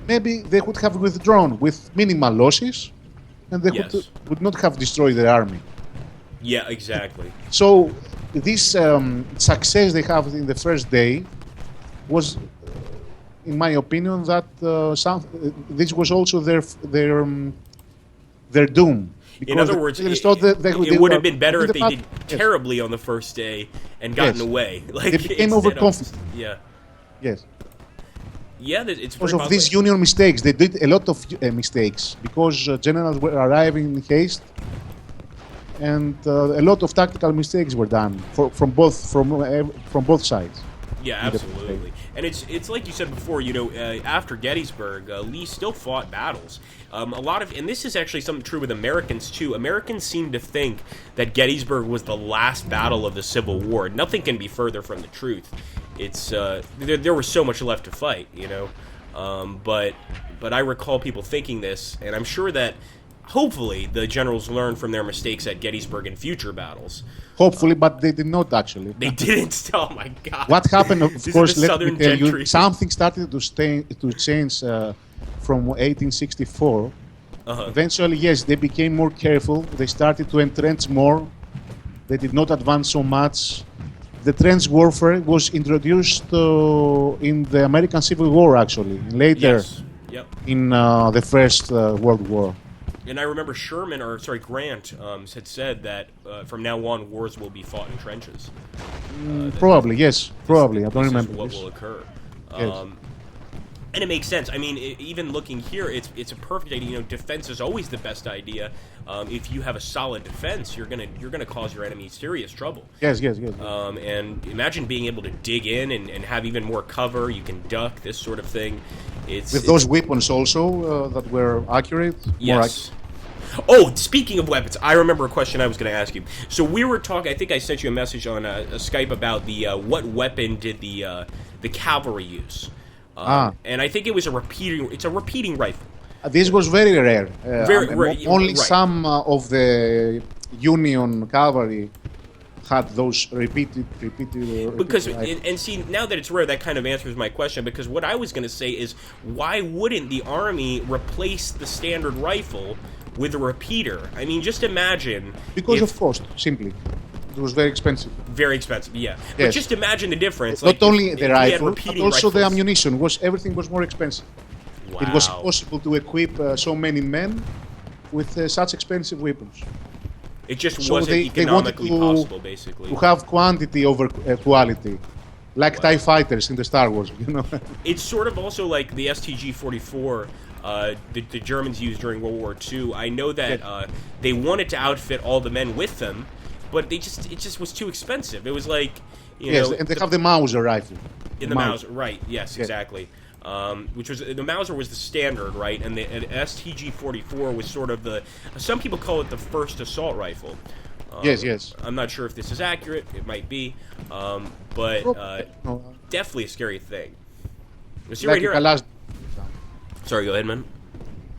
Maybe they would have withdrawn with minimal losses, and they would not have destroyed their army. Yeah, exactly. So this success they have in the first day was, in my opinion, that this was also their doom. In other words, it would have been better if they did terribly on the first day and gotten away. Like, they became overconfident. Yeah. Yes. Yeah, it's because of these Union mistakes. They did a lot of mistakes because generals were arriving in haste, and a lot of tactical mistakes were done from both sides. Yeah, absolutely. And it's like you said before, after Gettysburg, Lee still fought battles. And this is actually something true with Americans too. Americans seem to think that Gettysburg was the last battle of the Civil War. Nothing can be further from the truth. It's there was so much left to fight, but I recall people thinking this, and I'm sure that hopefully the generals learned from their mistakes at Gettysburg in future battles. Hopefully, but they did not actually. They didn't. Oh my God! What happened? Of course, let me tell gentry. you, something started to change from 1864. Eventually, yes, they became more careful. They started to entrench more. They did not advance so much. The trench warfare was introduced in the American Civil War, actually, later in the First World War. And I remember Grant had said that from now on, wars will be fought in trenches. Probably, yes. Probably. I don't remember. What will occur. Yes. And it makes sense. I mean, even looking here, it's a perfect idea. Defense is always the best idea. If you have a solid defense, you're gonna cause your enemy serious trouble. Yes. And imagine being able to dig in and have even more cover. You can duck, this sort of thing. With those weapons also that were accurate. Yes. Oh, speaking of weapons, I remember a question I was going to ask you. So we were talking. I think I sent you a message on Skype about the what weapon did the cavalry use. And I think it was It's a repeating rifle. This was very rare. Only some of the Union cavalry had those repeated. Because and see, now that it's rare, that kind of answers my question. Because what I was going to say is, why wouldn't the army replace the standard rifle with a repeater? I mean, just imagine. Because of cost, simply. It was very expensive. Very expensive, yeah. Yes. But just imagine the difference. Not only the rifle, but also rifles. the ammunition. Everything was more expensive. Wow. It was impossible to equip so many men with such expensive weapons. It just wasn't economically possible, basically. To have quantity over quality. Like TIE fighters in the Star Wars, It's sort of also like the STG-44 the Germans used during World War II. I know that they wanted to outfit all the men with them, but it just was too expensive. It was like, and they have the Mauser rifle. In the Mauser, right? Yes, exactly. Which was the Mauser was the standard, right? And the STG-44 was sort of some people call it the first assault rifle. Yes. I'm not sure if this is accurate. It might be, but definitely a scary thing. See right here. Sorry, go ahead, man.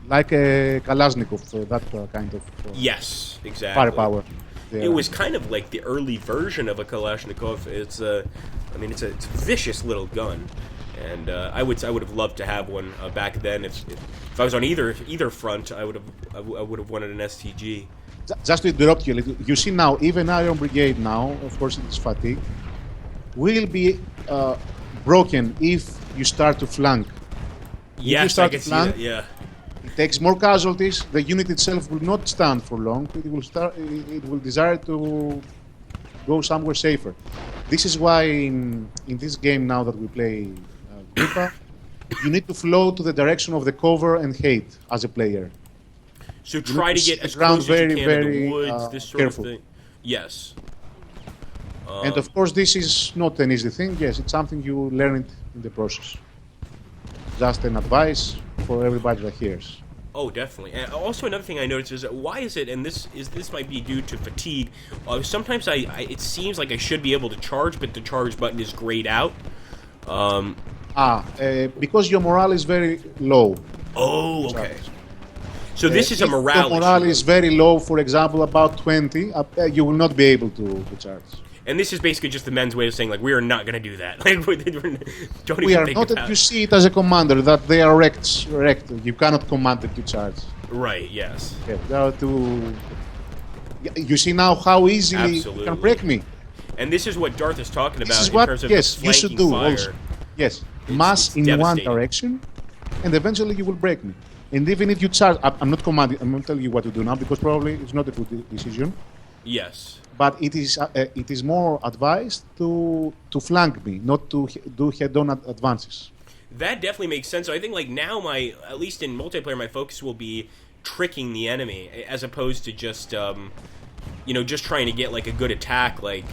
Like a Kalashnikov, that kind of. Yes, exactly. Firepower. It was kind of like the early version of a Kalashnikov. It's a vicious little gun, and I would have loved to have one back then. If I was on either front, I would have wanted an STG. Just to interrupt you a little, you see now, even Iron Brigade now, of course it is fatigue, will be broken if you start to flank. Yes, I can see that, yeah. It takes more casualties. The unit itself will not stand for long. It will desire to go somewhere safer. This is why in this game now that we play Agrippa, you need to flow to the direction of the cover and hate as a player. So try to get as close as you can to the woods, this sort of thing. Yes. And of course, this is not an easy thing. Yes, it's something you learn in the process. Just an advice for everybody that hears. Oh, definitely. And also another thing I noticed is why is it, and this might be due to fatigue. Sometimes it seems like I should be able to charge, but the charge button is grayed out. Because your morale is very low. Oh, okay. So this is a morale issue. If your morale is very low, for example, about 20, you will not be able to charge. And this is basically just the men's way of saying, like, we are not going to do that. Like, don't we even are think not. about You see it as a commander that they are wrecked. You cannot command them to charge. Right. Yes. Yeah, you see now how easily you can break me. And this is what Darth is talking about This is in what terms of you should do fire. also. Yes, mass it's in one devastating. direction, and eventually you will break me. And even if you charge, I'm not commanding. I'm not telling you what to do now because probably it's not a good decision. Yes. But it is more advised to flank me, not to do head-on advances. That definitely makes sense. So I think like now at least in multiplayer, my focus will be tricking the enemy as opposed to just just trying to get like a good attack. Like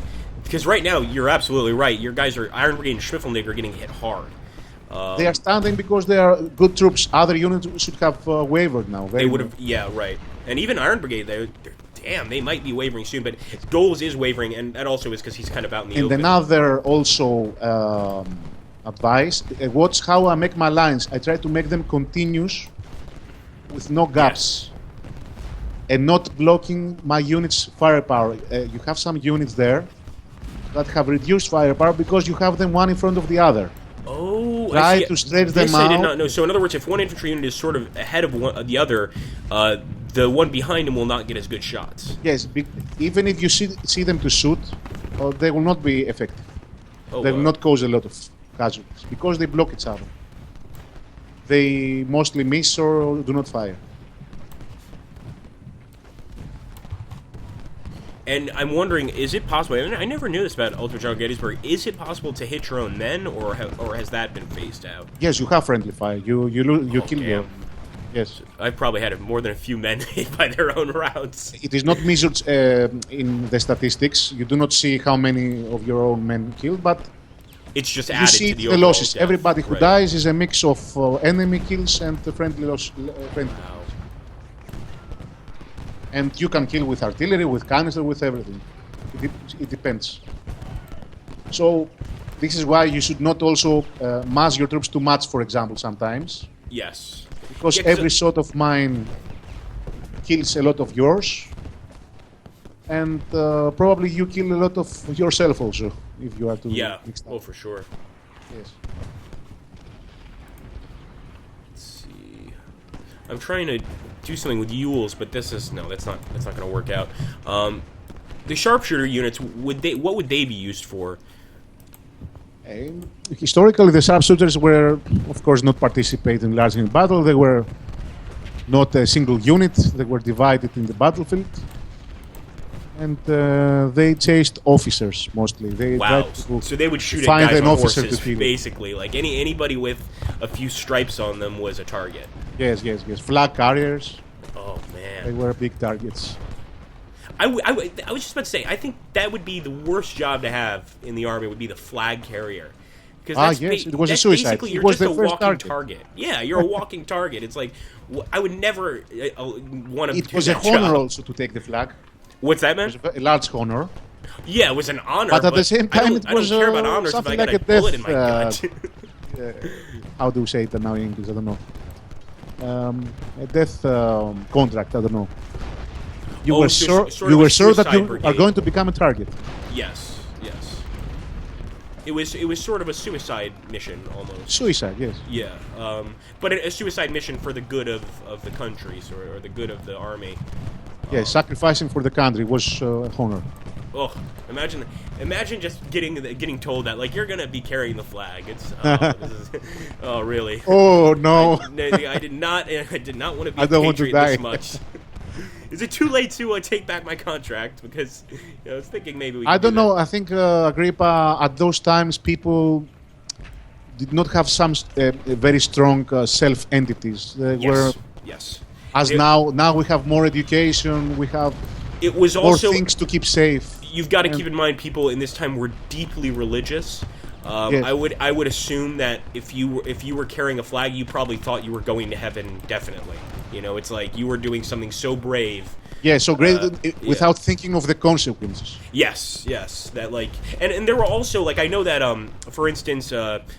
because right now you're absolutely right. Your guys are Iron Brigade and Schwiffelnig are getting hit hard. They are standing because they are good troops. Other units should have wavered now. They would have, yeah, right. And even Iron Brigade, damn, they might be wavering soon. But Doles is wavering, and that also is because he's kind of out in the and open. another also advice: watch how I make my lines. I try to make them continuous with no gaps, and not blocking my units' firepower. You have some units there that have reduced firepower because you have them one in front of the other. Oh, Try I see. to stretch This them I did out. not know. So in other words, if one infantry unit is sort of ahead of the other, the one behind him will not get as good shots. Yes, even if you see them to shoot, they will not be effective. Oh, They will not cause a lot of casualties because they block each other. They mostly miss or do not fire. And I'm wondering, is it possible? I never knew this about Ultimate General Gettysburg. Is it possible to hit your own men, or has that been phased out? Yes, you have friendly fire. You kill damn. your. Yes, I've probably had more than a few men hit by their own routes. it is not measured in the statistics. You do not see how many of your own men killed, but It's just you added see to the the overall losses. death. Everybody who Right. dies is a mix of enemy kills and friendly loss. Friendly. Wow. And you can kill with artillery, with canister, with everything. It depends. So this is why you should not also mass your troops too much, for example, sometimes. Yes. Because Yeah, 'cause every shot of mine kills a lot of yours. And probably you kill a lot of yourself also, if you are to Yeah. mix up. Oh, for sure. Yes. Let's see. I'm trying to do something with Yules, but that's not going to work out. The sharpshooter units, what would they be used for? Historically, the sharpshooters were, of course, not participating largely in battle. They were not a single unit. They were divided in the battlefield. And they chased officers mostly. They Wow. tried to So they would shoot at find guys an on officer horses, to kill. basically. Like anybody with a few stripes on them was a target. Yes. Flag carriers, Oh they man. were big targets. I was just about to say, I think that would be the worst job to have in the army would be the flag carrier. Because Yes, it was a suicide. Basically, It you're was just the a first walking target. Yeah, you're a walking target. It's like I would never want to It do was a that honor job. also to take the flag. What's that, It man? was a large honor. Yeah, it was an honor. But at the same time, I it don't was care about honors if I something got like a a death. bullet in my gut. How do you say it now in English? I don't know. A death contract. I don't know. You Oh, were so sure. sort You of a were sure that suicide you brigade. are going to become a target. Yes. It was sort of a suicide mission almost. Suicide. Yes. Yeah, but a suicide mission for the good of the countries or the good of the army. Yes. Sacrificing for the country was a honor. Oh, imagine just getting told that like you're gonna be carrying the flag. It's oh really? Oh no! I did not want to be I a don't want to patriot this die. much. Is it too late to take back my contract? Because I was thinking maybe we. I could do don't know. I think Agrippa at those times people did not have some very strong self entities. They that. were Yes. as It- now. Now we have more education. We have It was more also. things to keep safe. You've got to And- keep in mind, people in this time were deeply religious. Yes. I would assume that if you were carrying a flag, you probably thought you were going to heaven definitely. You know, it's like you were doing something so brave. Yeah, so great without yeah. thinking of the consequences. Yes, that like, and there were also like I know that for instance,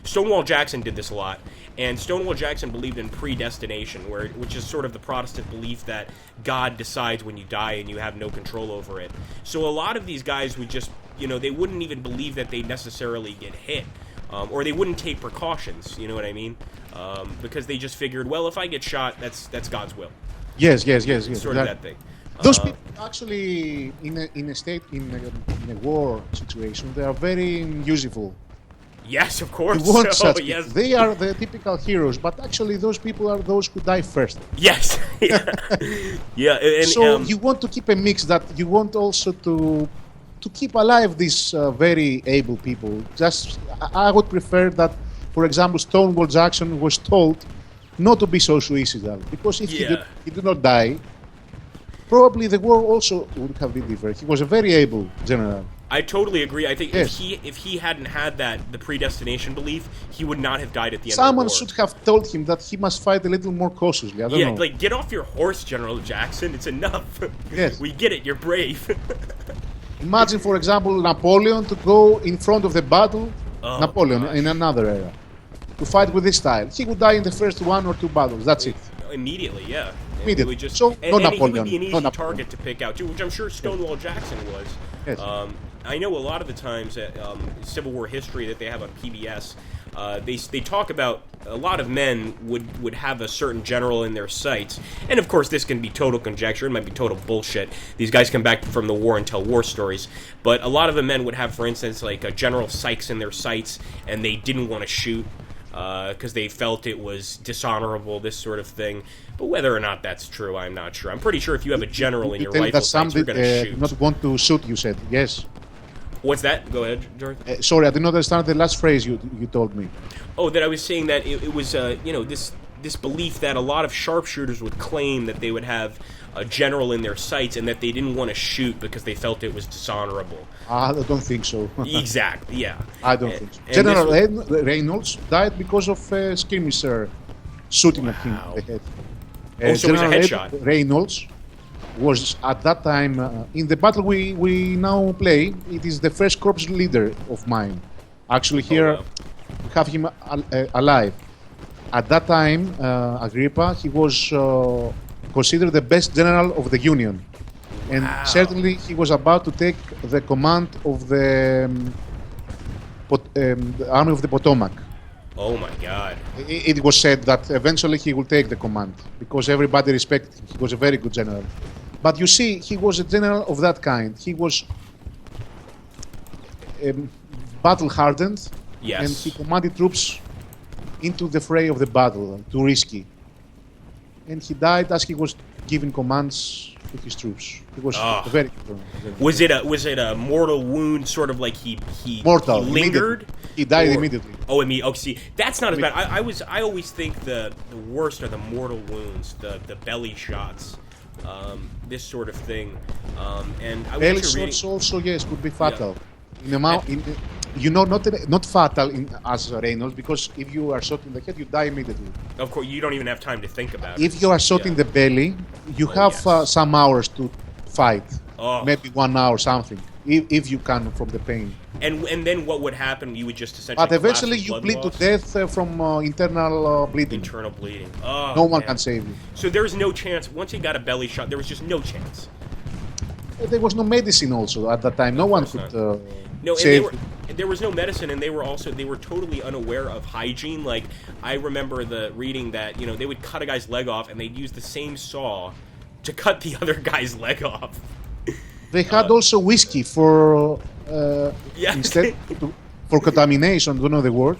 Stonewall Jackson did this a lot, and Stonewall Jackson believed in predestination, which is sort of the Protestant belief that God decides when you die and you have no control over it. So a lot of these guys would just, they wouldn't even believe that they necessarily get hit, or they wouldn't take precautions. You know what I mean? Because they just figured, well, if I get shot, that's God's will. Yes. Sort of that thing. Those people actually, in a war situation, they are very useful. Yes, of course. You want Oh, such yes. people. They are the typical heroes, but actually those people are those who die first. Yes. Yeah. Yeah. And, So you want to keep a mix that you want also to keep alive these very able people. Just I would prefer that, for example, Stonewall Jackson was told not to be so suicidal, because if he did not die, probably the war also would have been different. He was a very able general. I totally agree. I think Yes. if he hadn't had the predestination belief, he would not have died at the end Someone of the war. should have told him that he must fight a little more cautiously. I don't know. Like, get off your horse, General Jackson. It's enough. Yes. We get it. You're brave. Imagine, for example, Napoleon to go in front of the battle. Oh, Napoleon gosh. in another era to fight with this style. He would die in the first 1 or 2 battles. That's it. Immediately, yeah. Immediately. It would just, So, and, no and he would Napoleon. be an No easy Napoleon. target to pick out too, which I'm sure Stonewall Jackson was. Yes. I know a lot of the times at Civil War history that they have on PBS, they talk about a lot of men would have a certain general in their sights, and of course this can be total conjecture. It might be total bullshit. These guys come back from the war and tell war stories, but a lot of the men would have, for instance, like a General Sykes in their sights, and they didn't want to shoot because they felt it was dishonorable, this sort of thing. But whether or not that's true, I'm not sure. I'm pretty sure if you have a general in your tell rifle that sights, you're going to shoot. not want to shoot, you said. Yes. What's that? Go ahead, George. Sorry, I did not understand the last phrase you told me. Oh, that I was saying that it was, this belief that a lot of sharpshooters would claim that they would have a general in their sights and that they didn't want to shoot because they felt it was dishonorable. I don't think so. Exactly, yeah. I don't think so. And General this Reynolds died because of a skirmisher shooting at him in the head. Oh, so it was a General headshot. Reynolds was at that time in the battle we now play. It is the first corps leader of mine. Actually, here wow. we have him alive. At that time, Agrippa, he was considered the best general of the Union, and Wow. certainly he was about to take the command of the Army of the Potomac. Oh my God. It was said that eventually he will take the command because everybody respected him. He was a very good general. But you see, he was a general of that kind. He was battle hardened, Yes. and he commanded troops into the fray of the battle, too risky. And he died as he was giving commands to his troops. He was a very good general. Was it a mortal wound, sort of like he Mortal. he lingered? Immediately. He died Or- immediately. Oh, see, that's not as bad. I always think the worst are the mortal wounds, the belly shots, this sort of thing. And I was Belly actually shots reading. also, yes, could be fatal. Not fatal as Reynolds, because if you are shot in the head, you die immediately. Of course, you don't even have time to think about it. If you are shot Yeah. in the belly, you have yes. some hours to fight, Oh. maybe 1 hour, something, if you can from the pain. And then what would happen? You would just essentially. But eventually, collapse you with bleed blood to loss. death from internal bleeding. Internal bleeding. Oh, No one man. can save you. So there was no chance. Once he got a belly shot, there was just no chance. There was no medicine also at that time. No one course could No, and save you. there was no medicine, and they were totally unaware of hygiene. Like, I remember reading that they would cut a guy's leg off, and they'd use the same saw to cut the other guy's leg off. They had also whiskey for Yeah. instead for contamination. Don't know the word.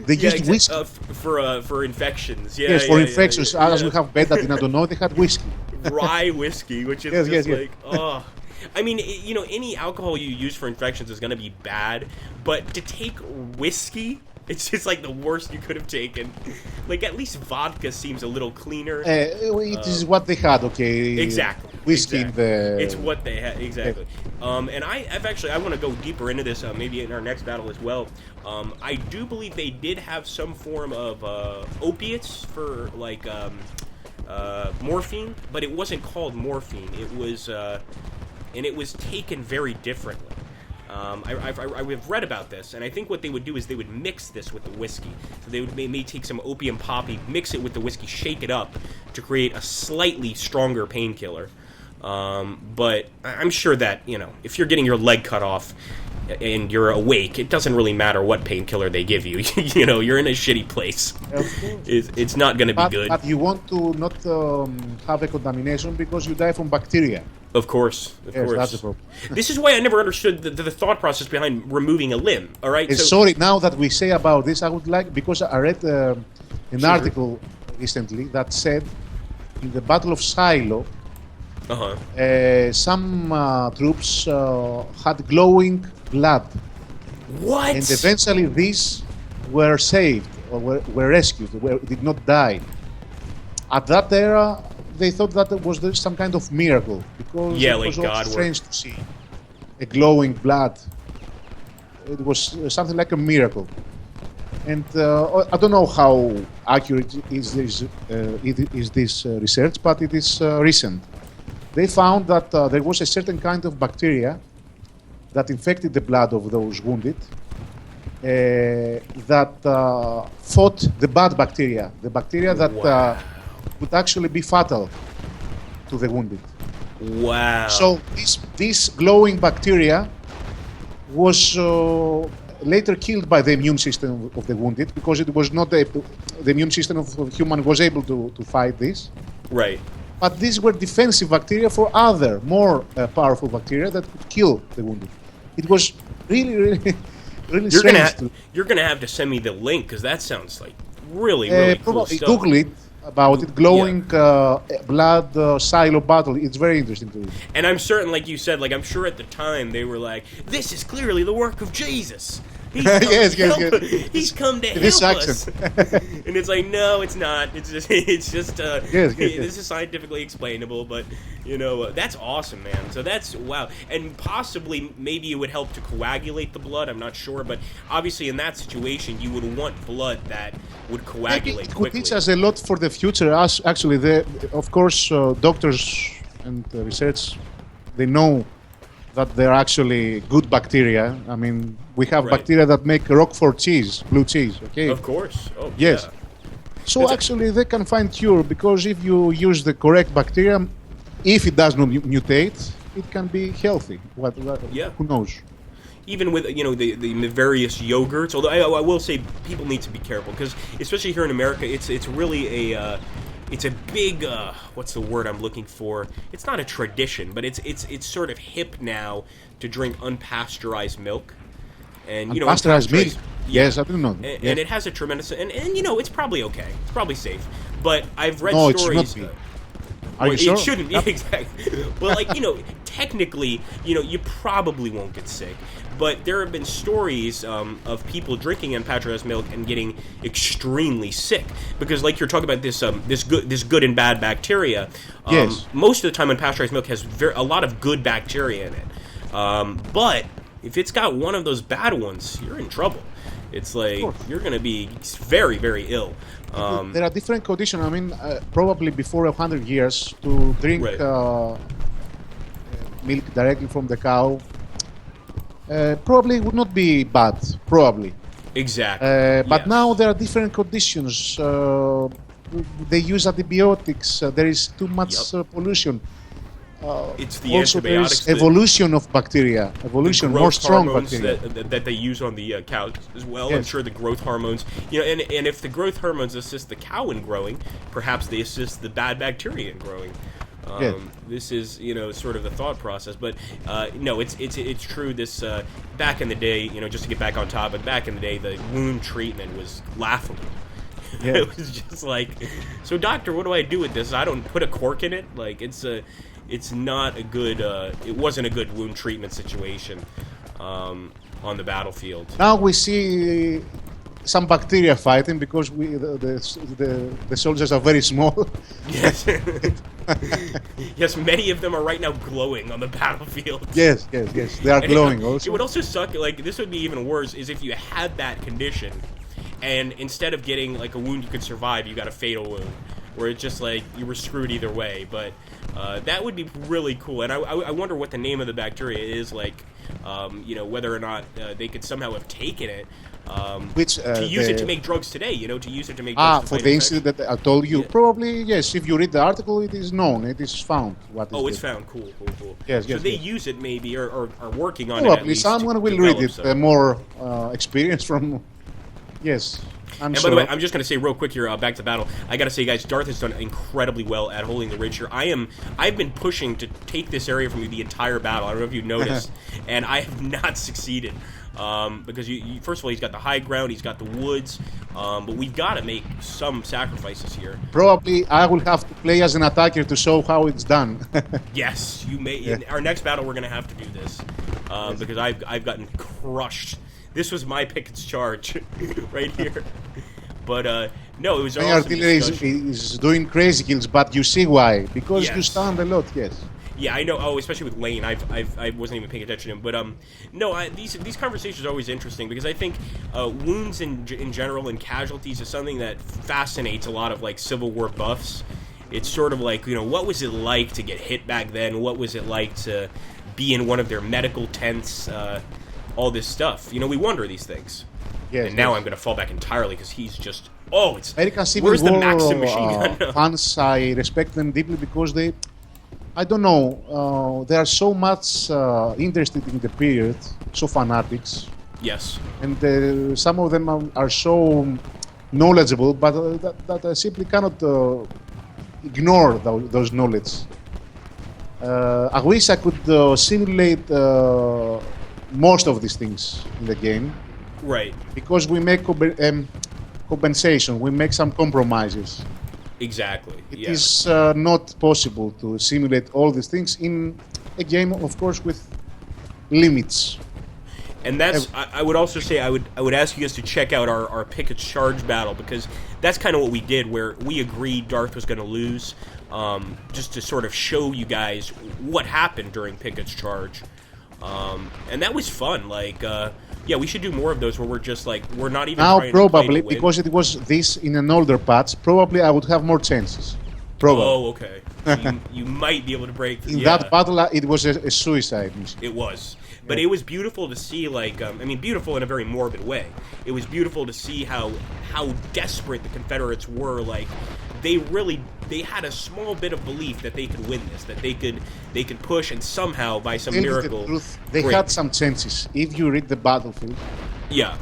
They used whiskey. For infections. Yeah, Yes, for yeah, infections. yeah, As we have betadine, I don't know. They had whiskey. rye whiskey, which is Yes, just yes, like, oh. I mean, any alcohol you use for infections is going to be bad, but to take whiskey, it's just like the worst you could have taken. Like, at least vodka seems a little cleaner. It is what they had, okay? Exactly. Whiskey exactly. in the... It's what they had, exactly. And I want to go deeper into this, maybe in our next battle as well. I do believe they did have some form of opiates for, like, morphine, but it wasn't called morphine. It was, and it was taken very differently. I've read about this, and I think what they would do is they would mix this with the whiskey. So they would may take some opium poppy, mix it with the whiskey, shake it up to create a slightly stronger painkiller. But I'm sure that, if you're getting your leg cut off and you're awake, it doesn't really matter what painkiller they give you. You're in a shitty place. It's not going to be good. But you want to not have a contamination because you die from bacteria. Of course, of Yes, course. that's the problem. This is why I never understood the thought process behind removing a limb. All right, Sorry, now that we say about this, I would like, because I read an Sure. article recently that said in the Battle of Shiloh, some troops had glowing blood, What? and eventually these were saved or were rescued, did not die. At that era, they thought that it was some kind of miracle because Yeah, it like was God also strange to see a glowing blood. It was something like a miracle. And I don't know how accurate is this research, but it is recent. They found that there was a certain kind of bacteria that infected the blood of those wounded that fought the bad bacteria, the bacteria that would actually be fatal to the wounded. Wow. So this glowing bacteria was later killed by the immune system of the wounded because it was not the immune system of the human was able to fight this. Right. But these were defensive bacteria for other more powerful bacteria that could kill the wounded. It was really strange. You're gonna have to send me the link because that sounds like really cool probably stuff. Google it about it. Glowing blood silo battle. It's very interesting to read. And I'm certain, like you said, like I'm sure at the time they were like, "This is clearly the work of Jesus. He's come Yes. He's come to This help accent. us." And it's like, no, it's not. It's just Yes. this is scientifically explainable. But that's awesome, man. So that's wow. And possibly maybe it would help to coagulate the blood. I'm not sure, but obviously in that situation you would want blood that would coagulate It could quickly. teach us a lot for the future. Actually, of course, doctors and research, they know that they're actually good bacteria. I mean, we have Right. bacteria that make Roquefort cheese, blue cheese. Okay. Of course. Oh, Yes. yeah. So It's actually, they can find cure because if you use the correct bacteria, if it does not mutate, it can be healthy. Yeah. Who knows? Even with the various yogurts, although I will say people need to be careful because especially here in America, it's really it's a big what's the word I'm looking for? It's not a tradition, but it's sort of hip now to drink unpasteurized milk. And Unpasteurized milk? Yeah. Yes, I didn't know. And it has a tremendous and it's probably okay. It's probably safe. But I've read No, stories. it should not be. Are you sure? It shouldn't be, exactly. Well, technically, you probably won't get sick. But there have been stories of people drinking unpasteurized milk and getting extremely sick because, like you're talking about this good and bad bacteria. Yes. Most of the time, unpasteurized milk has a lot of good bacteria in it. But if it's got one of those bad ones, you're in trouble. It's like you're going to be very, very ill. There are different conditions. I mean, probably before 100 years, to drink milk directly from the cow probably would not be bad. Probably. Exactly. But Yes. now there are different conditions. They use antibiotics. There is too much pollution. It's the Also, there antibiotics. is evolution of bacteria. Evolution, more strong hormones bacteria. that they use on the cows as well. Yes. I'm sure the growth hormones, and if the growth hormones assist the cow in growing, perhaps they assist the bad bacteria in growing. This is sort of the thought process, but no, it's true. This back in the day, just to get back on topic, back in the day, the wound treatment was laughable. Yeah. It was just like, so doctor, what do I do with this? I don't put a cork in it. Like it's not a good. It wasn't a good wound treatment situation on the battlefield. Now we see some bacteria fighting because the soldiers are very small. Yes. Yes, many of them are right now glowing on the battlefield. Yes, they are glowing also. It would also suck, like, this would be even worse, is if you had that condition, and instead of getting, like, a wound you could survive, you got a fatal wound, where it's just, like, you were screwed either way, but that would be really cool, and I wonder what the name of the bacteria is, like, whether or not they could somehow have taken it, to use it to make drugs today, to use it to make drugs to for fight the infection. incident that I told you, Yeah. probably, yes, if you read the article, it is known, it is found. It's found. Cool. Yes, so yes, they yes. use it maybe, or are working on it at Probably least. to someone will read develop it, some. more experience from, yes. I'm And by the way, I'm just going to say real quick here, back to battle. I got to say, guys, Darth has done incredibly well at holding the ridge here. I've been pushing to take this area from you the entire battle. I don't know if you noticed, and I have not succeeded. Because first of all, he's got the high ground, he's got the woods, but we've got to make some sacrifices here. Probably I will have to play as an attacker to show how it's done. Yes, you may. In our next battle, we're going to have to do this because I've gotten crushed. This was my Pickett's charge right here. But no, it was My awesome. artillery is doing crazy kills, but you see why? Because you Yes. stand a lot. Yes. Yeah, I know. Oh, especially with Lane, I wasn't even paying attention to him. But no, these conversations are always interesting because I think wounds in general and casualties is something that fascinates a lot of like Civil War buffs. It's sort of like, what was it like to get hit back then? What was it like to be in one of their medical tents? All this stuff. We wonder these things. Yes. And now I'm going to fall back entirely because he's just. Oh, it's. American Civil Where's War the Maxim machine gun? fans, I respect them deeply because they, I don't know, they are so much interested in the period, so fanatics, Yes. and some of them are so knowledgeable, but that I simply cannot ignore those knowledge. I wish I could simulate most of these things in the game. Right. Because we make compensation, we make some compromises. Exactly. It Yeah. is not possible to simulate all these things in a game, of course, with limits. And that's. I would also say I would ask you guys to check out our Pickett's charge battle because that's kind of what we did, where we agreed Darth was going to lose, just to sort of show you guys what happened during Pickett's charge, and that was fun. Like, yeah, we should do more of those where we're just like we're not even Now, trying probably, to win. because it was this in an older patch, probably I would have more chances. Probably. Oh, okay. So you might be able to break. In that battle, it was a suicide mission. It was. But it was beautiful to see, like, beautiful in a very morbid way. It was beautiful to see how desperate the Confederates were. Like, they had a small bit of belief that they could win this, that they could push and somehow, by some Tell you miracle, the truth, they break. had some chances. If you read the battlefield, Yeah.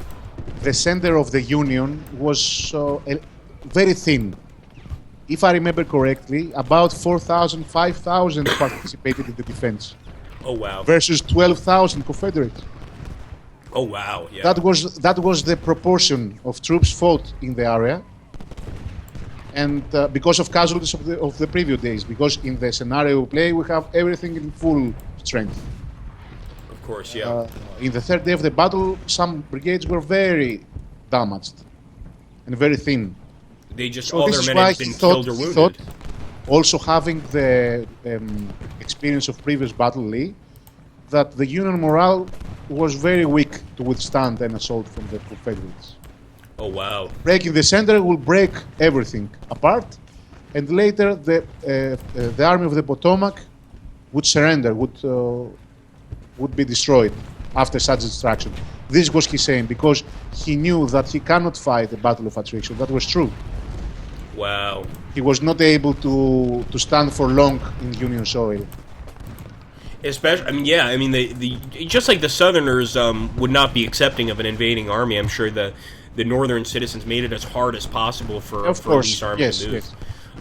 the center of the Union was very thin. If I remember correctly, about 4,000, 5,000 participated in the defense. Oh, wow. Versus 12,000 Confederates. Oh, wow. Yeah. That was the proportion of troops fought in the area, and because of casualties of the previous days. Because in the scenario we play, we have everything in full strength. Of course, yeah. In the third day of the battle, some brigades were very damaged and very thin. They just So all this their is men why had been killed or he wounded. thought, also having the experience of previous battle, Lee, that the Union morale was very weak to withstand an assault from the Confederates. Oh, wow. Breaking the center will break everything apart, and later the Army of the Potomac would surrender, would be destroyed after such destruction. This was he saying because he knew that he cannot fight the Battle of Attrition. That was true. Wow. He was not able to stand for long in Union soil. Especially, the just like the Southerners would not be accepting of an invading army. I'm sure the Northern citizens made it as hard as possible for these armies to move. Yes.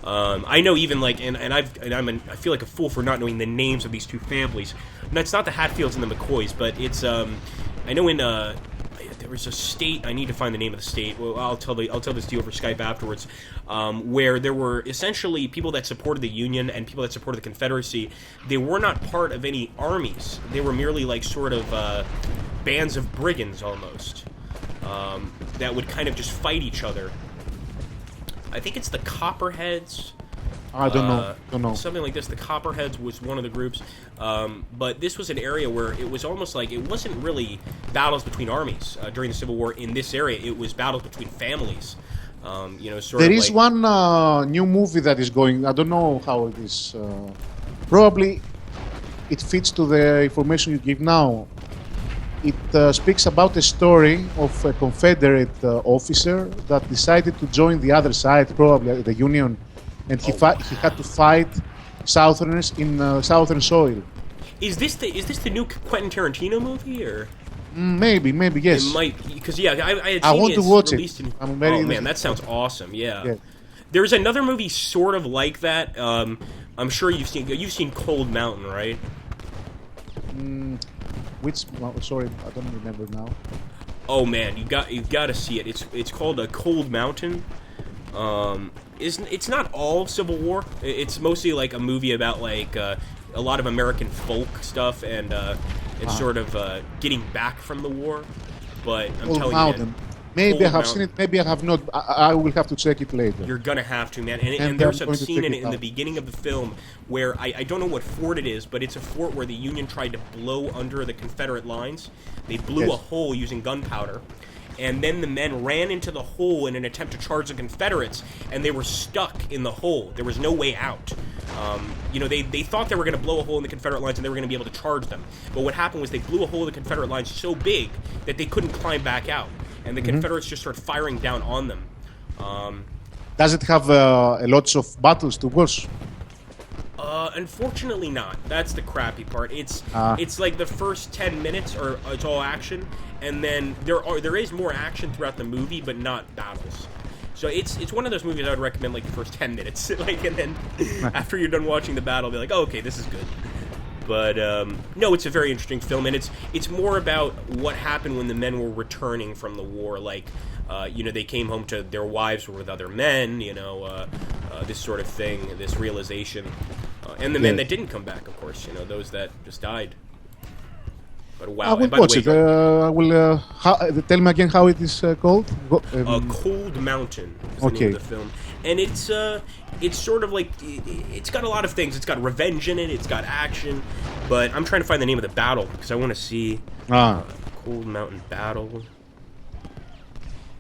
I know even like, I feel like a fool for not knowing the names of these two families. And it's not the Hatfields and the McCoys, but it's I know in there was a state. I need to find the name of the state. Well, I'll tell this to you over Skype afterwards. Where there were essentially people that supported the Union and people that supported the Confederacy. They were not part of any armies. They were merely like sort of bands of brigands almost that would kind of just fight each other. I think it's the Copperheads. I don't know. Something like this. The Copperheads was one of the groups. But this was an area where it was almost like it wasn't really battles between armies during the Civil War in this area. It was battles between families. There is one new movie that is going. I don't know how it is. Probably it fits to the information you give now. It speaks about a story of a Confederate officer that decided to join the other side, probably the Union, and he had to fight Southerners in Southern soil. Is this the new Quentin Tarantino movie or? Maybe, yes. It might, because yeah, I had I seen want it to watch released it. in. I'm very Oh man, that sounds awesome. Yeah. Yeah. There's another movie sort of like that. I'm sure you've seen Cold Mountain, right? Which? Sorry, I don't remember now. Oh man, you've got to see it. It's called a Cold Mountain. It's not all Civil War. It's mostly like a movie about like a lot of American folk stuff and it's sort of getting back from the war. But I'm Cold telling Mountain. you, Maybe I have seen it. Maybe I have not. I will have to check it later. you're gonna have to, man. And And there's I'm a going to scene check in it it in the out. beginning of the film where I don't know what fort it is, but it's a fort where the Union tried to blow under the Confederate lines. They blew Yes. a hole using gunpowder. And then the men ran into the hole in an attempt to charge the Confederates, and they were stuck in the hole. There was no way out. They thought they were going to blow a hole in the Confederate lines and they were going to be able to charge them. But what happened was they blew a hole in the Confederate lines so big that they couldn't climb back out. And the Confederates just started firing down on them. Does it have lots of battles to watch? Unfortunately not. That's the crappy part. It's like the first 10 minutes or it's all action, and then there is more action throughout the movie, but not battles. So it's one of those movies I would recommend like the first 10 minutes, like, and then after you're done watching the battle, be like, oh, okay, this is good. But no, it's a very interesting film, and it's more about what happened when the men were returning from the war. Like, they came home to their wives were with other men. This sort of thing, this realization, and the men that didn't come back, of course. Those that just died. But wow! I will and by the watch way, it. I will. Tell me again how it is called. Cold Mountain is the name of the film, and it's sort of like it's got a lot of things. It's got revenge in it. It's got action, but I'm trying to find the name of the battle because I want to see Cold Mountain battle.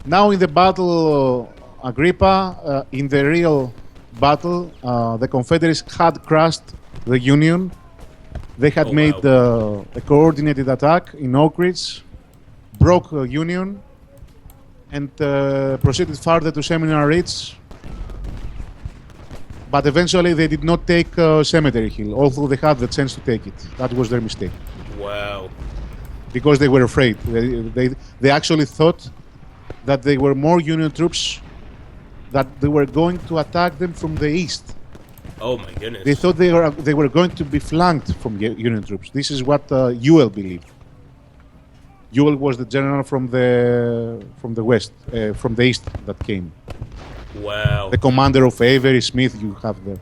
Now in the battle, Agrippa, in the real battle, the Confederates had crushed the Union. They had made a coordinated attack in Oak Ridge, broke the Union, and proceeded further to Seminary Ridge. But eventually they did not take Cemetery Hill, although they had the chance to take it. That was their mistake. Wow. Because they were afraid. They actually thought that they were more Union troops, that they were going to attack them from the east. Oh my goodness. They thought they were going to be flanked from Union troops. This is what Ewell believed. Ewell was the general from the west, from the east that came. Wow. The commander of Avery Smith you have there.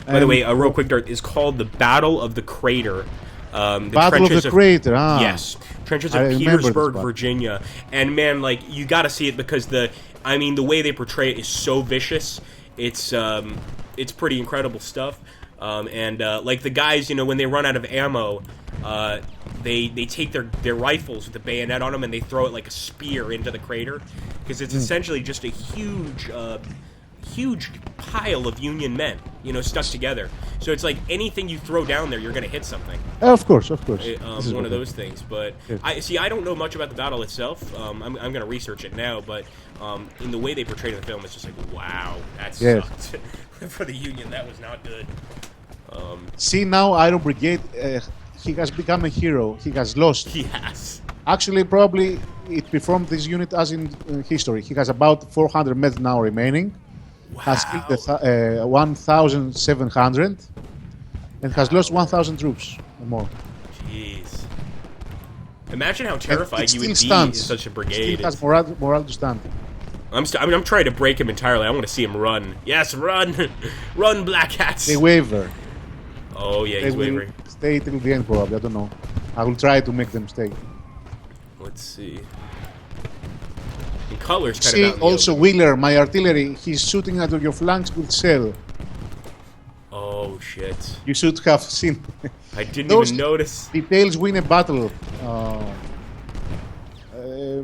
By the way, real quick, Darth, is called the Battle of the Crater. The Battle of the Crater. Yes, trenches of Petersburg, Virginia, and man, like you got to see it because the way they portray it is so vicious. It's pretty incredible stuff. Like the guys, when they run out of ammo, they take their rifles with the bayonet on them and they throw it like a spear into the crater because it's essentially just a huge pile of Union men, stuck together. So it's like anything you throw down there, you're going to hit something. Of course. One of those things. But I don't know much about the battle itself. I'm going to research it now. But in the way they portrayed it in the film, it's just like, wow, that sucked. For the Union, that was not good. See now, Iron Brigade, he has become a hero. He has lost. He has. Actually, probably it performed this unit as in history. He has about 400 men now remaining. Wow. Has killed 1,700 and has lost 1,000 troops or more. Jeez. Imagine how terrified you would be in such a brigade. Still has morale to stand. I'm trying to break him entirely. I want to see him run. Yes, run! Run, Black Hats! They waver. Oh, yeah, he's wavering. Stay till the end, probably. I don't know. I will try to make them stay. Let's see. And Cutler's kind See, of out in the also open. Wheeler, my artillery, he's shooting at your flanks with shell. Oh, shit. You should have seen. I didn't Those even notice. details win a battle.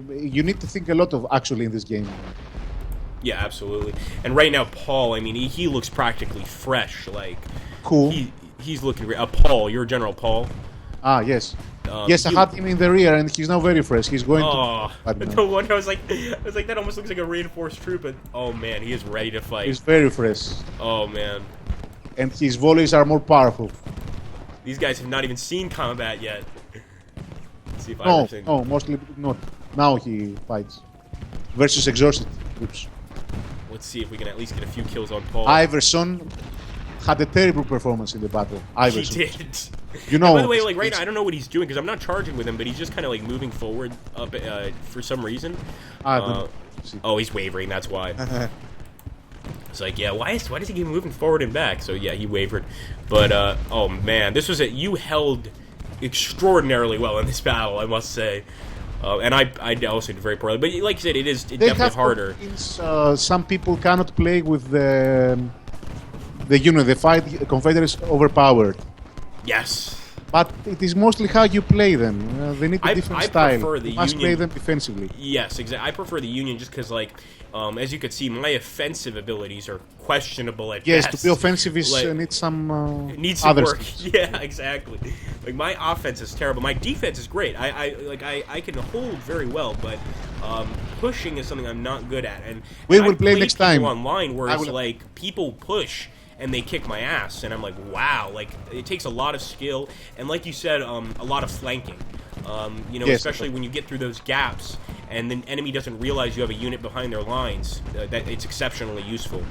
You need to think a lot of actually in this game. Yeah, absolutely. And right now, Paul, he looks practically fresh. Like, Cool. He's looking great. Paul, you're General Paul. Ah, yes. Yes, I had him in the rear, and he's now very fresh. He's going to. No wonder I was like, that almost looks like a reinforced troop. But oh man, he is ready to fight. He's very fresh, Oh man. and his volleys are more powerful. These guys have not even seen combat yet. Let's see if No, Iverson... no, mostly not. Now he fights versus exhausted troops. Let's see if we can at least get a few kills on Paul. Iverson had a terrible performance in the battle. Iverson. He did. You know. And by the way, like right now, I don't know what he's doing because I'm not charging with him, but he's just kind of like moving forward up for some reason. Oh, he's wavering. That's why. It's like, yeah, why does he keep moving forward and back? So yeah, he wavered. But oh man, this was it. You held extraordinarily well in this battle, I must say. And I also did very poorly. But like you said, it's definitely harder. Some people cannot play with the unit. They fight Confederates overpowered. Yes. But it is mostly how you play them. They need a different style. You must play them defensively. Yes, exactly. I prefer the Union just because, like, as you could see, my offensive abilities are questionable at best. Yes, to be offensive is like, needs some other work. Yeah, exactly. Like my offense is terrible. My defense is great. I can hold very well, but pushing is something I'm not good at. And we will play next time online where it's like people push and they kick my ass, and I'm like, wow, like it takes a lot of skill, and like you said, a lot of flanking. You know, especially when you get through those gaps, and the enemy doesn't realize you have a unit behind their lines. That it's exceptionally useful.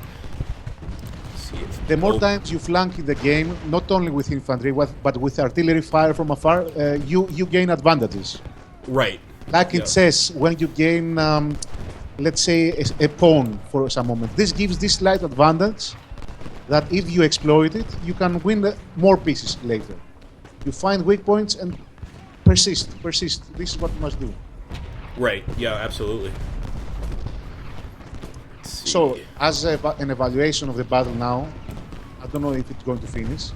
The more times you flank in the game, not only with infantry but with artillery fire from afar, you gain advantages. Right. Like in chess, when you gain, let's say, a pawn for some moment, this gives this slight advantage. That if you exploit it, you can win more pieces later. You find weak points and persist. This is what you must do. Right, yeah, absolutely. So, as an evaluation of the battle now, I don't know if it's going to finish.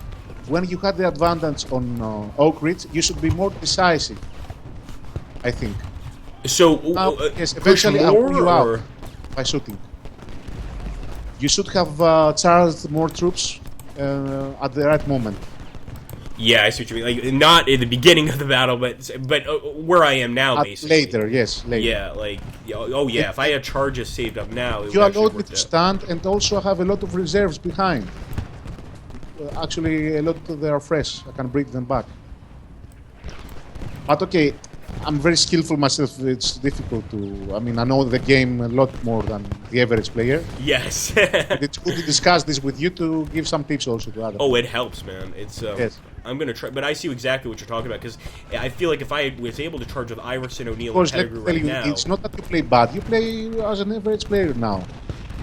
When you had the advantage on Oak Ridge, you should be more decisive, I think. So, now, yes, eventually I'll pull you out by shooting. You should have charged more troops at the right moment. Yeah, I see what you mean. Like not in the beginning of the battle, but where I am now, basically. Later, yes, later. Yeah, like oh yeah, if I had charges saved up now, you allowed me to stand and also have a lot of reserves behind. Actually, a lot of them are fresh. I can bring them back. But okay, I'm very skillful myself. It's difficult to. I mean, I know the game a lot more than the average player. Yes. It's good to discuss this with you to give some tips also to others. Oh, it helps, man. It's yes. I'm gonna try, but I see exactly what you're talking about because I feel like if I was able to charge with Iverson, O'Neill, and Pettigrew right now, it's not that you play bad. You play as an average player now.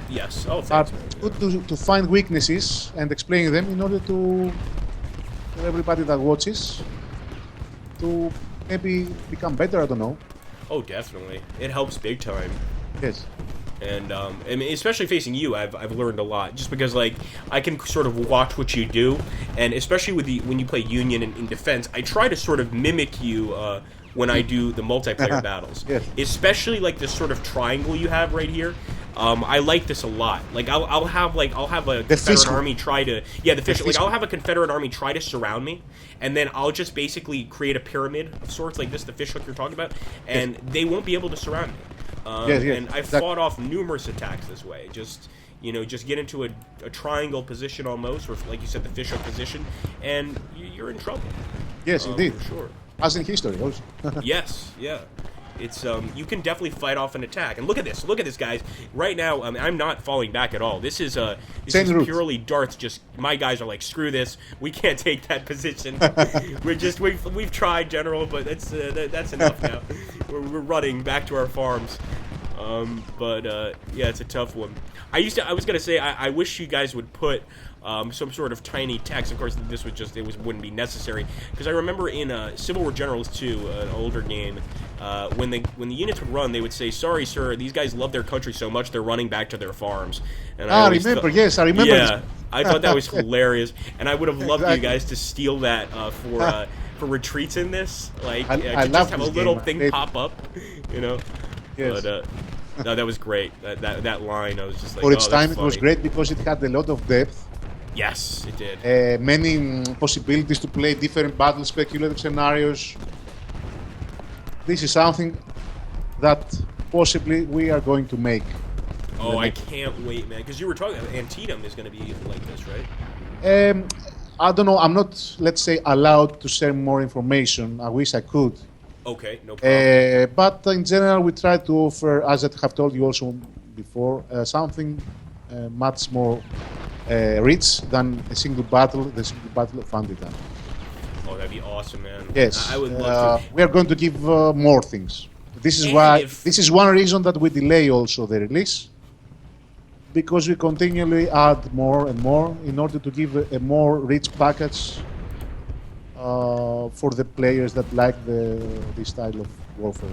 Yes. Oh, thanks. But it's good to find weaknesses and explain them in order to everybody that watches to maybe become better. I don't know. Oh, definitely. It helps big time. Yes. And I mean, especially facing you, I've learned a lot just because like I can sort of watch what you do, and especially with when you play Union in defense, I try to sort of mimic you when I do the multiplayer battles. Yes. Especially like this sort of triangle you have right here. I like this a lot. Like I'll have a Confederate army try to I'll have a Confederate army try to surround me, and then I'll just basically create a pyramid of sorts like this, the fishhook you're talking about, and they won't be able to surround me. And I've fought off numerous attacks this way. Just get into a triangle position almost, or like you said, the fishhook position, and you're in trouble. Yes, indeed. For sure. As in history, also. Yes, yeah. It's you can definitely fight off an attack. And look at this, guys. Right now, I'm not falling back at all. This is purely Darth. Just my guys are like, screw this. We can't take that position. we've tried, General, but that's enough now. We're running back to our farms. Yeah, it's a tough one. I was gonna say I wish you guys would put some sort of tiny text. Of course, wouldn't be necessary because I remember in Civil War Generals 2, an older game, when the units would run, they would say, "Sorry, sir, these guys love their country so much they're running back to their farms." And I remember. Yes, I remember. Yeah, I thought that was hilarious, and I would have loved you guys to steal that for retreats in this. Like, I just have a little game. thing pop up, you know. Yes. But no, that was great. That line, I was just like, for its time, that's it was funny. great because it had a lot of depth. Yes, it did. Many possibilities to play different battle speculative scenarios. This is something that possibly we are going to make. Oh, I can't wait, man. Because you were talking, Antietam is going to be like this, right? I don't know. I'm not, let's say, allowed to share more information. I wish I could. Okay, no problem. But in general, we try to offer, as I have told you also before, something much more rich than a single battle, the single battle of Antitan. Oh, that'd be awesome, man. Yes, I would love to. we are going to give more things. This is And why. if- This is one reason that we delay also the release, because we continually add more and more in order to give a more rich package for the players that like this style of warfare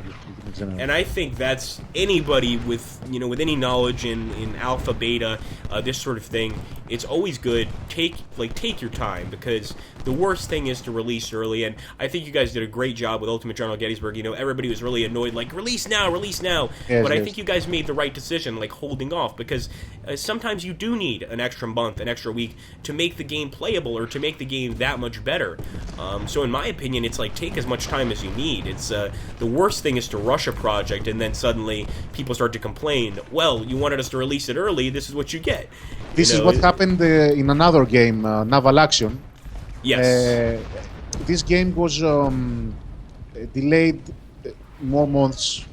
in general. And I think that's anybody with with any knowledge in alpha, beta, this sort of thing. It's always good take your time, because the worst thing is to release early. And I think you guys did a great job with Ultimate General Gettysburg. Everybody was really annoyed, like release now, release now. Yes, but I yes. think you guys made the right decision, like holding off, because sometimes you do need an extra month, an extra week to make the game playable or to make the game that much better. So in my opinion, it's like take as much time as you need. It's the worst thing is to rush a project and then suddenly people start to complain. Well, you wanted us to release it early. This is what you get. This is what happened in another game, Naval Action. Yes. This game was delayed more months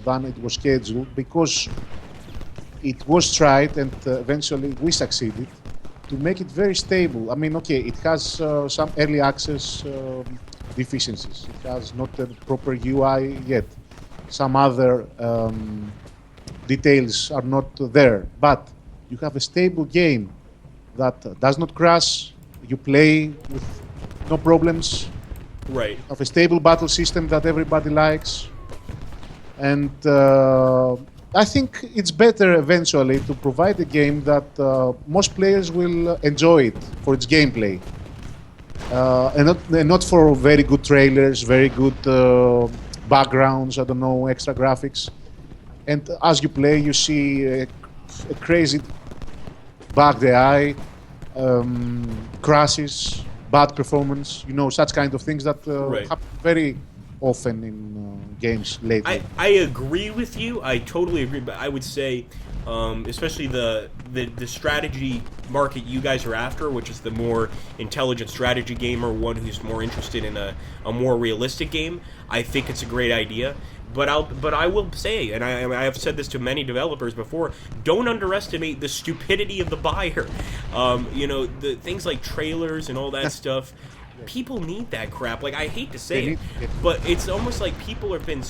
than it was scheduled, because it was tried and eventually we succeeded to make it very stable. I mean, okay, it has some early access deficiencies. It has not a proper UI yet. Some other details are not there, but you have a stable game that does not crash. You play with no problems. Right. You have a stable battle system that everybody likes, and I think it's better eventually to provide a game that most players will enjoy it for its gameplay, and not for very good trailers, very good backgrounds, I don't know, extra graphics. And as you play, you see a crazy bug the eye, crashes, bad performance, such kind of things that Right. happen very often in games lately. I agree with you. I totally agree. But I would say, especially the strategy market you guys are after, which is the more intelligent strategy gamer, one who's more interested in a more realistic game, I think it's a great idea. But I will say, and I have said this to many developers before, don't underestimate the stupidity of the buyer. The things like trailers and all that stuff. People need that crap. Like, I hate to say it, but it's almost like people have been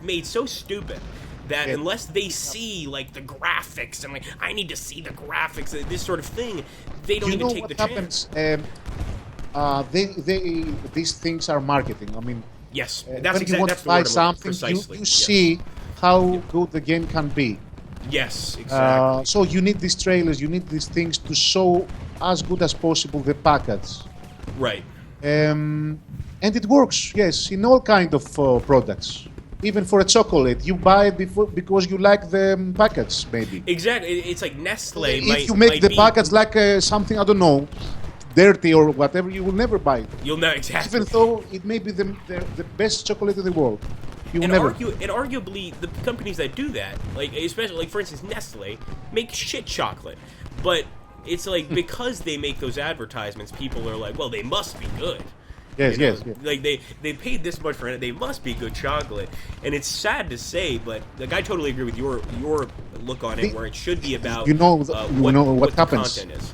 made so stupid that unless they see like the graphics and like I need to see the graphics, this sort of thing, they don't even take the chance. These things are marketing. I mean, Yes, when that's you want that's to the buy word something, precisely. you Yes. see how good the game can be. Yes, exactly. So you need these trailers, you need these things to show as good as possible the package. Right. And it works, yes, in all kind of products. Even for a chocolate, you buy it because you like the package, maybe. Exactly. It's like Nestle. If you make the package like something, I don't know, dirty or whatever, you will never buy it. You'll know exactly. Even though it may be the best chocolate in the world, you will And never. arguably, the companies that do that, like especially like for instance Nestle, make shit chocolate, but it's like because they make those advertisements, people are like, well, they must be good. Yes, You know, yes, yes. Like they paid this much for it, they must be good chocolate. And it's sad to say, but like I totally agree with your look on it, where it should be about what the happens. content is.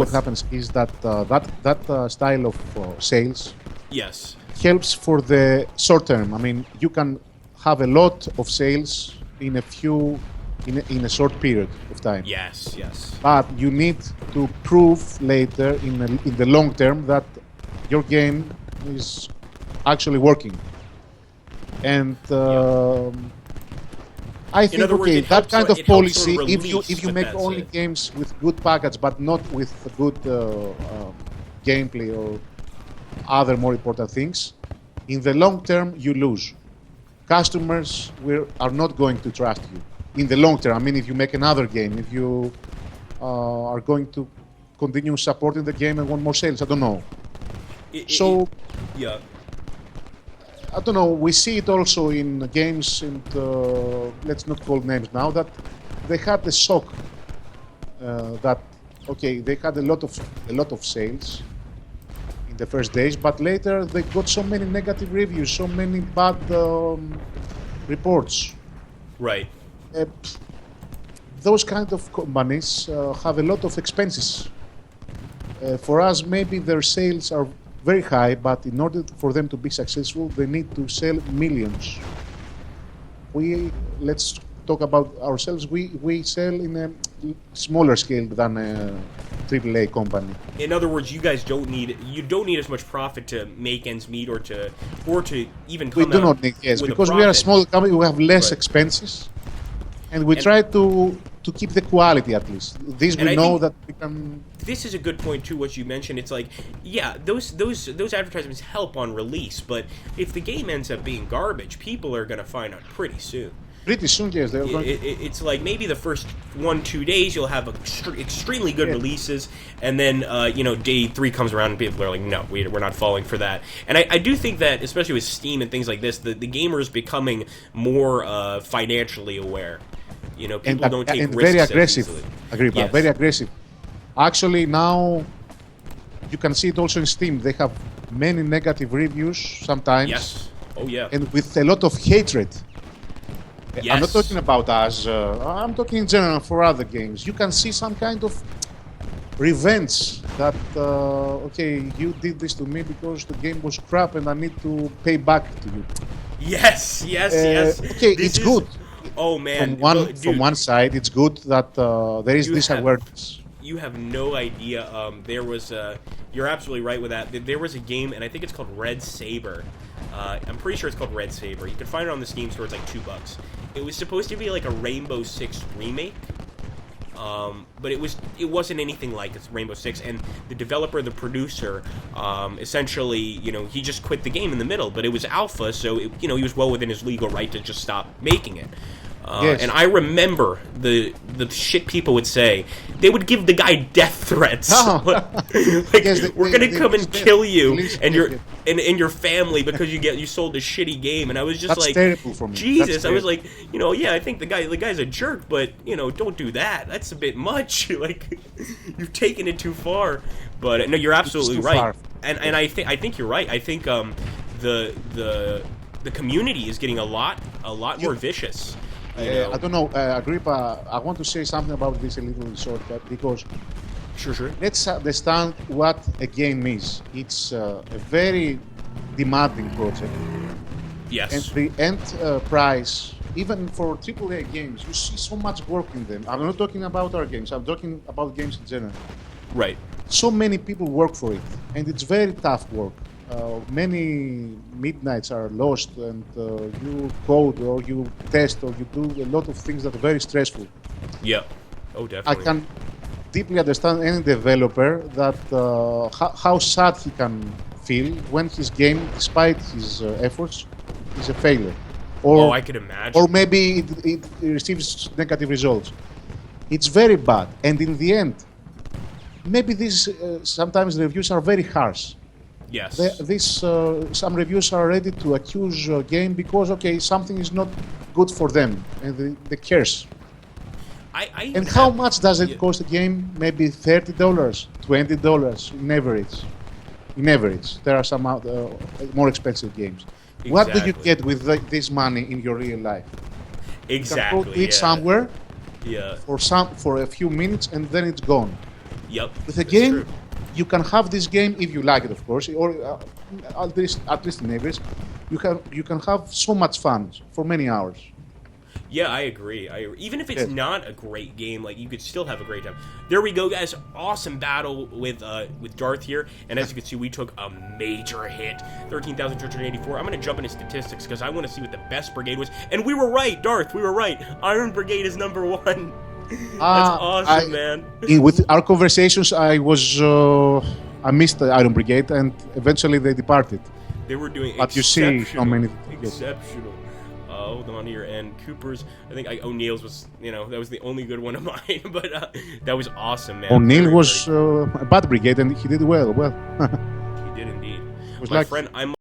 What happens is that that style of sales Yes. helps for the short term. I mean, you can have a lot of sales in a short period of time. Yes. Yes. But you need to prove later in the long term that your game is actually working. And I think other words, it that helps kind sort- of it helps policy, sort of if you release, make but only that's it. games with good package but not with good gameplay or other more important things, in the long term you lose. Customers are not going to trust you in the long term. I mean, if you make another game, if you are going to continue supporting the game and want more sales, I don't know. Yeah. I don't know, we see it also in games, and let's not call names now, that they had the shock that okay, they had a lot of sales in the first days, but later they got so many negative reviews, so many bad reports. Right. Those kind of companies have a lot of expenses. For us, maybe their sales are very high, but in order for them to be successful, they need to sell millions. Let's talk about ourselves. We sell in a smaller scale than a AAA company. In other words, you guys don't need as much profit to make ends meet or to even come We do out not need, yes, with because a we are a profit. small company. We have less Right. expenses, and we try to keep the quality at least. This And we I know think that we can. This is a good point too. What you mentioned, it's like, yeah, those advertisements help on release, but if the game ends up being garbage, people are going to find out pretty soon. Pretty soon, yes, they're going. It's like maybe the first 1-2 days you'll have extremely good releases, and then day 3 comes around and people are like, no, we're not falling for that. And I do think that, especially with Steam and things like this, the gamer is becoming more financially aware. People don't take and risks very as aggressive. easily. Agrippa, Yes. very aggressive. Actually, now you can see it also in Steam. They have many negative reviews sometimes, Yes. Oh yeah. and with a lot of hatred. Yes. I'm not talking about us. I'm talking in general for other games. You can see some kind of revenge that okay, you did this to me because the game was crap and I need to pay back to you. Yes. Yes. Okay, This it's is- good. Oh man. From Dude, one side, it's good that there is You this have- awareness. You have no idea. There was you're absolutely right with that. There was a game, and I think it's called Red Saber. I'm pretty sure it's called Red Saber. You can find it on the Steam store. It's like $2. It was supposed to be like a Rainbow Six remake, but it wasn't anything like it's Rainbow Six. And the developer, the producer, essentially, he just quit the game in the middle. But it was alpha, so he was well within his legal right to just stop making it. Yes. And I remember the shit people would say. They would give the guy death threats. Oh. Like, Yes, we're gonna come and kill you and your Yes. and your family because you sold a shitty game. And I was just That's like, terrible for me. Jesus. That's I was terrible. like, yeah, I think the guy's a jerk, but don't do that. That's a bit much. Like, you've taken it too far. But no, you're absolutely too right. far. And I think you're right. I think the community is getting a lot more vicious. I don't know, Agrippa. I want to say something about this a little short, because Sure. let's understand what a game is. It's a very demanding project, Yes. and the end price, even for AAA games, you see so much work in them. I'm not talking about our games. I'm talking about games in general. Right. So many people work for it, and it's very tough work. Many midnights are lost, and you code or you test or you do a lot of things that are very stressful. Yeah. Oh, I definitely. can deeply understand any developer that how sad he can feel when his game, despite his efforts, is a failure, or I could imagine. or maybe it receives negative results. It's very bad, and in the end, maybe these sometimes the reviews are very harsh. Yes. Some reviews are ready to accuse a game because something is not good for them, and they curse. And how much does it cost a game? Maybe $30, $20 in average. In average, there are some more expensive games. What do you Exactly. get with this money in your real life? You can Exactly. go to it somewhere Yeah. for a few minutes, and then it's gone. Yep. With a That's game, true. you can have this game if you like it, of course, or at least in average, you can have so much fun for many hours. Yeah, I agree. Even if it's Yes. not a great game, like, you could still have a great time. There we go, guys. Awesome battle with Darth here, and as you can see, we took a major hit. 13,284. I'm gonna jump into statistics because I want to see what the best brigade was, and we were right, Darth. We were right. Iron Brigade is number 1. That's awesome, man. With our conversations, I missed the Iron Brigade, and eventually they departed. They were doing But you see how many- exceptional. Hold on here, and Cooper's. I think O'Neill's was, that was the only good one of mine, but that was awesome, man. O'Neill Very, was a bad brigade, and he did well. very- he did indeed. was My like- friend, I'm